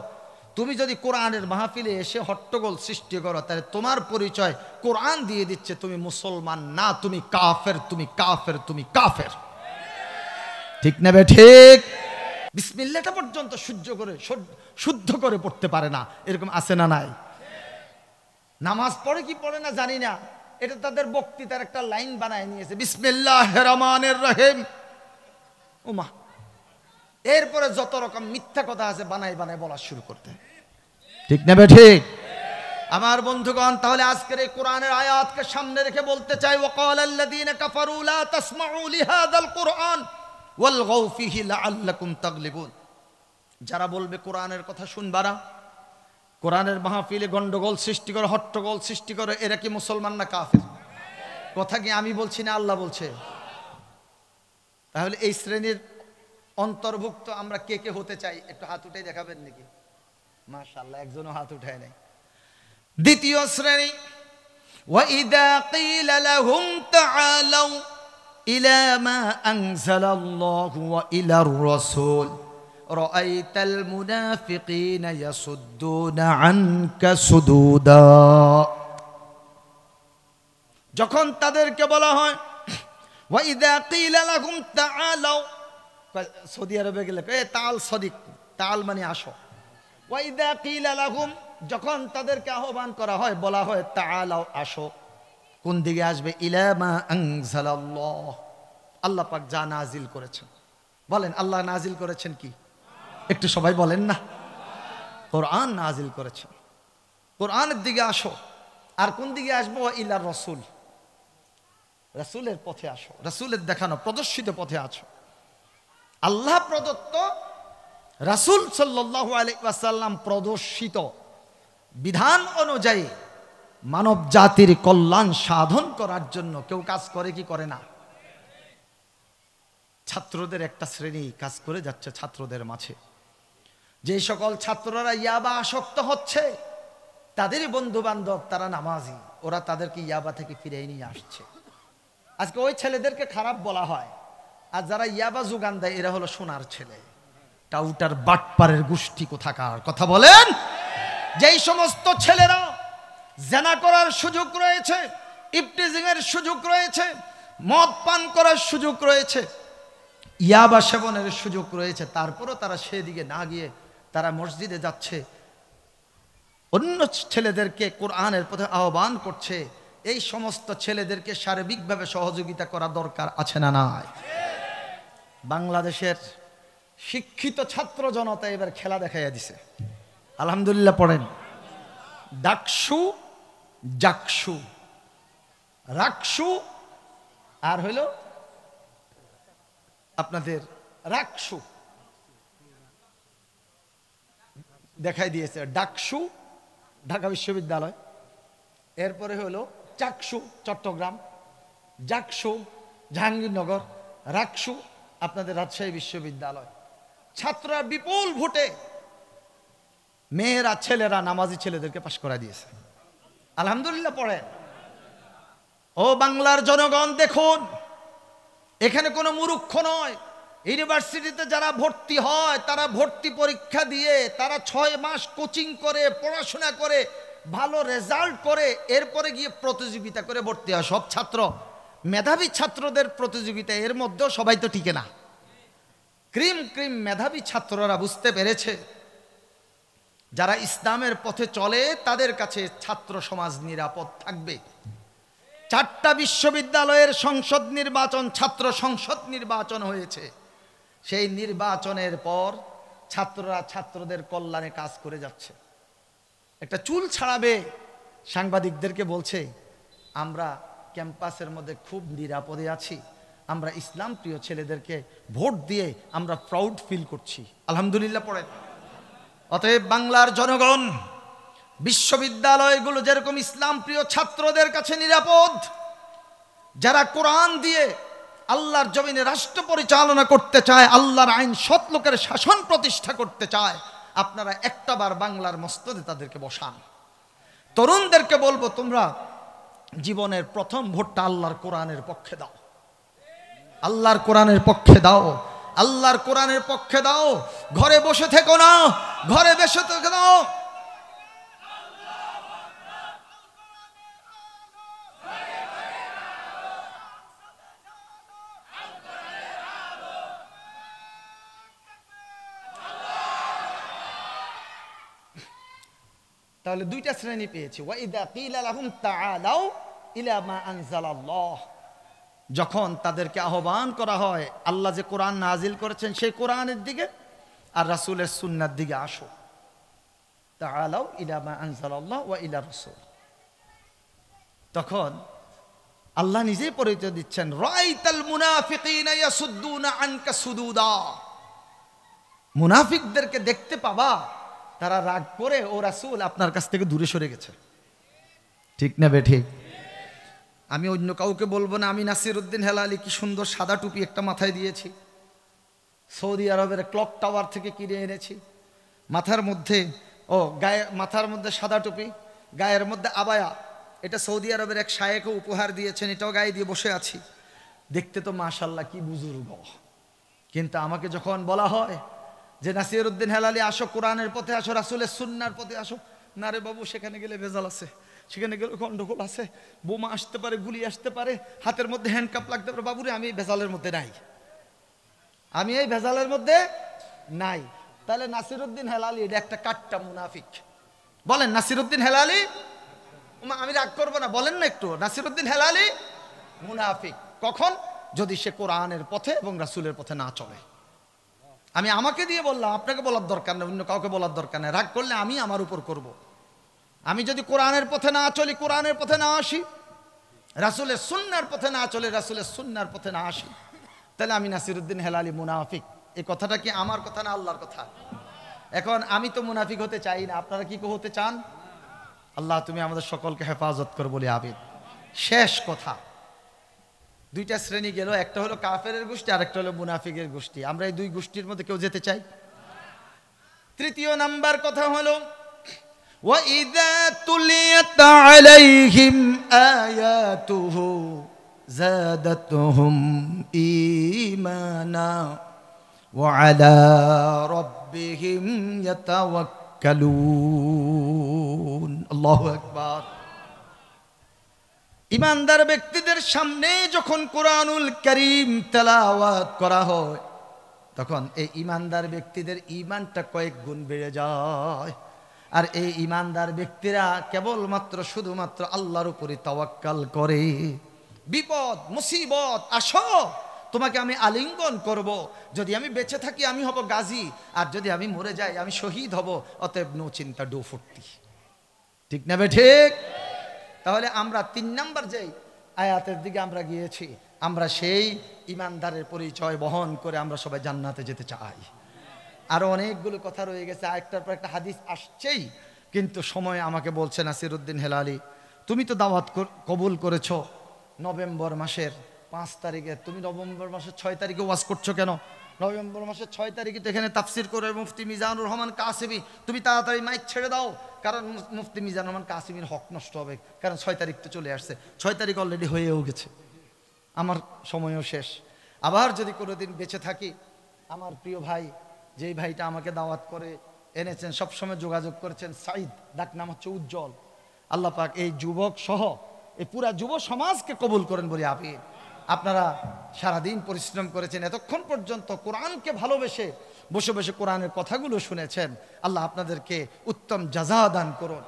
তুমি যদি কোরআনের মাহফিলে এসে হট্টগোল সৃষ্টি করো, তাহলে তোমার পরিচয় কোরআন দিয়ে দিচ্ছে তুমি মুসলমান না, তুমি কাফের, তুমি কাফের, তুমি কাফের। ঠিক নেবে? ঠিক। বিসমিল্লাহটা পর্যন্ত শুদ্ধ করে পড়তে পারে না, এরকম আছে না নাই? নামাজ পড়ে কি পড়ে না জানি না, এটা তাদের বক্তৃতার একটা লাইন বানায় নিয়েছে, বিসমিল্লাহির রহমানির রহিম। ওমা, এরপরে যত রকম মিথ্যা কথা আছে বানাই বানাই বলা শুরু করতে। ঠিক নেবে? ঠিক। আমার বন্ধুগণ, তাহলে আজকের এই কোরআনের আয়াতকে সামনে রেখে বলতে চাই, ওয়াকালাল্লাযীনা কাফারু লা তাসমাউ লিহাযাল কুরআন ওয়ালগাউ ফীহি লাআল্লাকুম তাগলিবুন। যারা বলবে কোরআনের কথা শুনবা না, কোরআনের মাহফিলে গন্ডগোল সৃষ্টি করে, হট্টগোল সৃষ্টি করে, এরা কি মুসলমান না কাফের? কথা কি আমি বলছি না আল্লাহ বলছে? তাহলে এই শ্রেণীর অন্তর্ভুক্ত আমরা কে কে হতে চাই? একটু হাত উঠে দেখাবেন নাকি? মাশাআল্লাহ, একজনও হাত উঠায় নাই। দ্বিতীয় শ্রেণী, ওয়াইদা কিলা লাহুম তাআলাউ ইলা মা আনজালাল্লাহু ওয়া ইলার রাসূল রাআইতাল মুনাফিকিনা ইয়াসুদ্দুনা আনকা সুদুদা। যখন তাদেরকে বলা হয় ওয়াইদা কিলা লাহুম তাআলাউ, সৌদি আরবে গেলে তাল সদিক, তাল মানে আসো। ওয়াইদা কিলা লাহুম, যখন তাদেরকে আহ্বান করা হয়, বলা হয় তাআলাউ আসো, কোন দিকে আসবে? ইলা মা আনজালাল্লাহ, আল্লাহ পাক যা নাজিল করেছেন। বলেন আল্লাহ নাজিল করেছেন কি? একটু সবাই বলেন না, কোরআন নাজিল করেছেন, কোরআনের দিকে আসো। আর কোন দিকে আসবো? ইলা রসুল, রাসূলের পথে আসো, রাসূলের দেখানো প্রদর্শিত পথে আসো। আল্লাহ প্রদত্ত, রাসূল সাল্লাল্লাহু আলাইহি ওয়াসাল্লাম প্রদর্শিত বিধান অনুযায়ী মানব জাতির কল্যাণ সাধন করার জন্য কেউ কাজ করে কি করে না? ছাত্রদের একটা শ্রেণী কাজ করে যাচ্ছে ছাত্রদের মাঝে। যে সকল ছাত্ররা ইয়াবা আসক্ত হচ্ছে, তাদেরই বন্ধু বান্ধব তারা নামাজি, ওরা তাদেরকে ইয়াবা থেকে ফিরিয়ে নিয়ে আসছে। আজকে ওই ছেলেদেরকে খারাপ বলা হয়, আর যারা ইয়াবা যোগান দেয় এরা হলো সোনার ছেলে, টাউটার বাটপারের গোষ্ঠী কোথাকার। কথা বলেন। যেই সমস্ত ছেলেরা জেনা করার সুযোগ রয়েছে, ইফটিজিং এর সুযোগ রয়েছে, মদ পান করার সুযোগ রয়েছে, ইয়াবা সেবনের সুযোগ রয়েছে, তারপরও তারা সেদিকে না গিয়ে তারা মসজিদে যাচ্ছে, অন্য ছেলেদেরকে কোরআনের পথে আহ্বান করছে, এই সমস্ত ছেলেদেরকে সার্বিকভাবে সহযোগিতা করা দরকার আছে না নাই? বাংলাদেশের শিক্ষিত ছাত্র জনতা এবার খেলা দেখাইয়া দিছে, আলহামদুলিল্লাহ পড়েন। ডাকসু, জাকসু, রাকসু, আর হইল আপনাদের রাকসু দেখাই দিয়েছে। ডাকসু ঢাকা বিশ্ববিদ্যালয়, এরপরে হলো চাকসু চট্টগ্রাম, জাকসু জাহাঙ্গীরনগর, রাকসু আপনাদের রাজশাহী বিশ্ববিদ্যালয়। ছাত্ররা বিপুল ভোটে, মেয়েরা ছেলেরা নামাজি ছেলেদেরকে পাশ করা দিয়েছে, আলহামদুলিল্লাহ পড়েন। ও বাংলার জনগণ দেখুন, এখানে কোনো মূর্খ নয়। ইউনিভার্সিটিতে যারা ভর্তি হয় তারা ভর্তি পরীক্ষা দিয়ে, তারা 6 মাস কোচিং করে, পড়াশোনা করে, ভালো রেজাল্ট করে, এরপরে গিয়ে প্রতিযোগিতা করে ভর্তি হয়। সব ছাত্র মেধাবী ছাত্রদের প্রতিযোগিতা, এর মধ্যেও সবাই তো টিকে না। ক্রিম ক্রিম মেধাবী ছাত্ররা বুঝতে পেরেছে যারা ইসলামের পথে চলে তাদের কাছে ছাত্র সমাজ নিরাপদ থাকবে। 4টা বিশ্ববিদ্যালয়ের সংসদ নির্বাচন, ছাত্র সংসদ নির্বাচন হয়েছে। সেই নির্বাচনের পর ছাত্ররা ছাত্রদের কল্যাণে কাজ করে যাচ্ছে। একটা চুল ছাড়াবে, সাংবাদিকদেরকে বলছে আমরা ক্যাম্পাসের মধ্যে খুব নিরাপদে আছি, আমরা ইসলাম প্রিয় ছেলেদেরকে ভোট দিয়ে আমরা প্রাউড ফিল করছি, আলহামদুলিল্লাহ পড়েন। অতএব বাংলার জনগণ, বিশ্ববিদ্যালয়গুলো যেরকম ইসলাম প্রিয় ছাত্রদের কাছে নিরাপদ, যারা কোরআন দিয়ে আল্লাহর জমিনে রাষ্ট্র পরিচালনা করতে চায়, আল্লাহর আইন সৎ লোকের শাসন প্রতিষ্ঠা করতে চায়, আপনারা একটাবার বাংলার মসজিদে তাদেরকে বসান। তরুণদেরকে বলবো, তোমরা জীবনের প্রথম ভোটটা আল্লাহর কোরআনের পক্ষে দাও, আল্লাহর কোরআনের পক্ষে দাও, আল্লাহর কোরআনের পক্ষে দাও। ঘরে বসে থেকো না, ঘরে বসে থেকে দাও। তাহলে 2টা শ্রেণী পেয়েছি। ওয়াইদা কিলা লাহুম তাআলাউ ইলা মা আনজালাল্লাহ, যখন তাদেরকে আহ্বান করা হয় আল্লাহ যে কোরআন নাজিল করেছেন সেই কোরআনের দিকে, আর রাসূলের সুন্নাহর দিকে আসো। তাআলাউ ইলা মা আনজালাল্লাহ ওয়া ইলা রাসূল। তখন আল্লাহ নিজেই পরিচয় দিচ্ছেন, রাআইতাল মুনাফিকিনা ইয়াসুদ্দুনা আনকা সুদুদা, মুনাফিকদেরকে দেখতে পাবা তারা রাগ করে ও রাসূল আপনার কাছ থেকে দূরে সরে গেছে। ঠিক না বে ঠিক? আমি অন্য কাউকে বলবো না, আমি নাসিরউদ্দিন হেলালি কি সুন্দর সাদা টুপি একটা মাথায় দিয়েছি, সৌদি আরবের ক্লক টাওয়ার থেকে কিনে এনেছি। মাথার মধ্যে মাথার মধ্যে সাদা টুপি, গায়ের মধ্যে আবায়া, এটা সৌদি আরবের এক শায়েখও উপহার দিয়েছেন, এটাও গায়ে দিয়ে বসে আছি। দেখতে তো মাশাআল্লাহ কি বুজুর্গ, কিন্তু আমাকে যখন বলা হয় যে নাসিরউদ্দিন হেলালি আসো কোরআনের পথে আসো, রাসূলের সুন্নাহর পথে আসো, না রে বাবু সেখানে গেলে ভেজাল আছে, সেখানে গেলে গন্ডগোল আছে, বোমা আসতে পারে, গুলি আসতে পারে, হাতের মধ্যে হ্যান্ডকাপ লাগতে পারে। বাবুরে আমি এই ভেজালের মধ্যে নাই, আমি এই ভেজালের মধ্যে নাই। তাহলে নাসিরউদ্দিন হেলালি এটা একটা কাট্টা মুনাফিক। বলেন নাসিরউদ্দিন হেলালি, আমি রাগ করবো না, বলেন না একটু, নাসিরউদ্দিন হেলালি মুনাফিক কখন? যদি সে কোরআনের পথে এবং রাসূলের পথে না চলে। আমি আমাকে দিয়ে বললাম, আপনাকে বলার দরকার নেই, অন্য কাউকে বলার দরকার নেই। রাগ করলে আমি আমার উপর করব। আমি যদি কোরআনের পথে না চলি, কোরআনের পথে না আসি, রাসূলের সুন্নাহর পথে না চলে, রাসূলের সুন্নাহর পথে না আসি, তাহলে আমি নাসিরউদ্দিন হেলালি মুনাফিক। এই কথাটা কি আমার কথা না আল্লাহর কথা? এখন আমি তো মুনাফিক হতে চাই না, আপনারা কি হতে চান? আল্লাহ তুমি আমাদের সকলকে হেফাজত কর বলি আমিন। শেষ কথা, দুইটা শ্রেণী গেল, একটা হলো কাফেরের গোষ্ঠী, আর একটা হলো মুনাফিকের গোষ্ঠী। আমরা এই দুই গোষ্ঠীর মধ্যে কেউ যেতে চাই? তৃতীয় নাম্বার কথা হলো وَإِذَا تُلِيَتْ عَلَيْهِمْ آيَاتُهُ زَادَتْهُمْ إِيمَانًا وَعَلَى رَبِّهِمْ يَتَوَكَّلُونَ আল্লাহু আকবার। ইমানদার ব্যক্তিদের সামনে যখন কোরআনুল কারীম তেলাওয়াত করা হয়, তখন এই ইমানদার ব্যক্তিদের ঈমানটা কয়েক গুণ বেড়ে যায়। আর এই ইমানদার ব্যক্তিরা কেবলমাত্র শুধুমাত্র আল্লাহর উপরে তাওয়াক্কাল করে। বিপদ মুসিবত আসো, তোমাকে আমি আলিঙ্গন করব, যদি আমি বেঁচে থাকি আমি হব গাজী, আর যদি আমি মরে যাই আমি শহীদ হব, অতএব নো চিন্তা ডো ফুর্তি। ঠিক না বে ঠিক? তাহলে আমরা 3 নাম্বার যেই আয়াতের দিকে আমরা গিয়েছি, আমরা সেই ইমানদারের পরিচয় বহন করে আমরা সবাই জান্নাতে যেতে চাই। আরো অনেকগুলো কথা রয়ে গেছে, আরেকটার পর একটা হাদিস আসছেই, কিন্তু সময় আমাকে বলছে নাসিরউদ্দিন হেলালি, তুমি তো দাওয়াত কবুল করেছো নভেম্বর মাসের 5 তারিখে, তুমি নভেম্বর মাসের 6 তারিখে ওয়াজ করছো কেন? নভেম্বর মাসের 6 তারিখে তো এখানে তাফসির করে মুফতি মিজানুর রহমান কাসেমি, তুমি তাড়াতাড়ি মাইক ছেড়ে দাও, কারণ মুফতি মিজানুর রহমান কাসেমির হক নষ্ট হবে, কারণ 6 তারিখ তো চলে আসছে। 6 তারিখ অলরেডি হয়েও গেছে, আমার সময়ও শেষ। আবার যদি কোনোদিন বেঁচে থাকি, আমার প্রিয় ভাই, যেই ভাইটা আমাকে দাওয়াত করে এনেছেন, সবসময় যোগাযোগ করেছেন, সাইদ, ডাক নাম হচ্ছে উজ্জ্বল, আল্লাহ পাক এই যুবক সহ এই পুরা যুব সমাজকে কবুল করেন বলি আমি। আপনারা সারাদিন পরিশ্রম করেছেন, এতক্ষণ পর্যন্ত কোরআনকে ভালোবেসে বসে বসে কোরআনের কথাগুলো শুনেছেন, আল্লাহ আপনাদেরকে উত্তম জাযা দান করুন।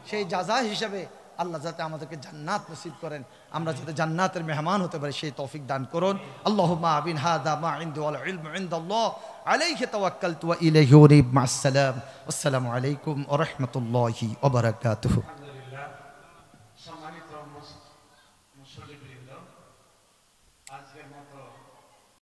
সেই জাযা হিসাবে আল্লাহ যাতে আমাদেরকে জান্নাত নসিব করেন, আমরা যাতে জান্নাতের মেহমান হতে পারি সেই তৌফিক দান করুন। আল্লাহুম্মা আমিন। হাদা মা ইনদু ওয়াল ইলমু ইনদাল্লাহ আলাইহি তাওয়াক্কালতু ওয়া ইলাইহি উনীব। মা'আস সালাম। আসসালামু আলাইকুম ওয়া রাহমাতুল্লাহি ওয়া বারাকাতুহু।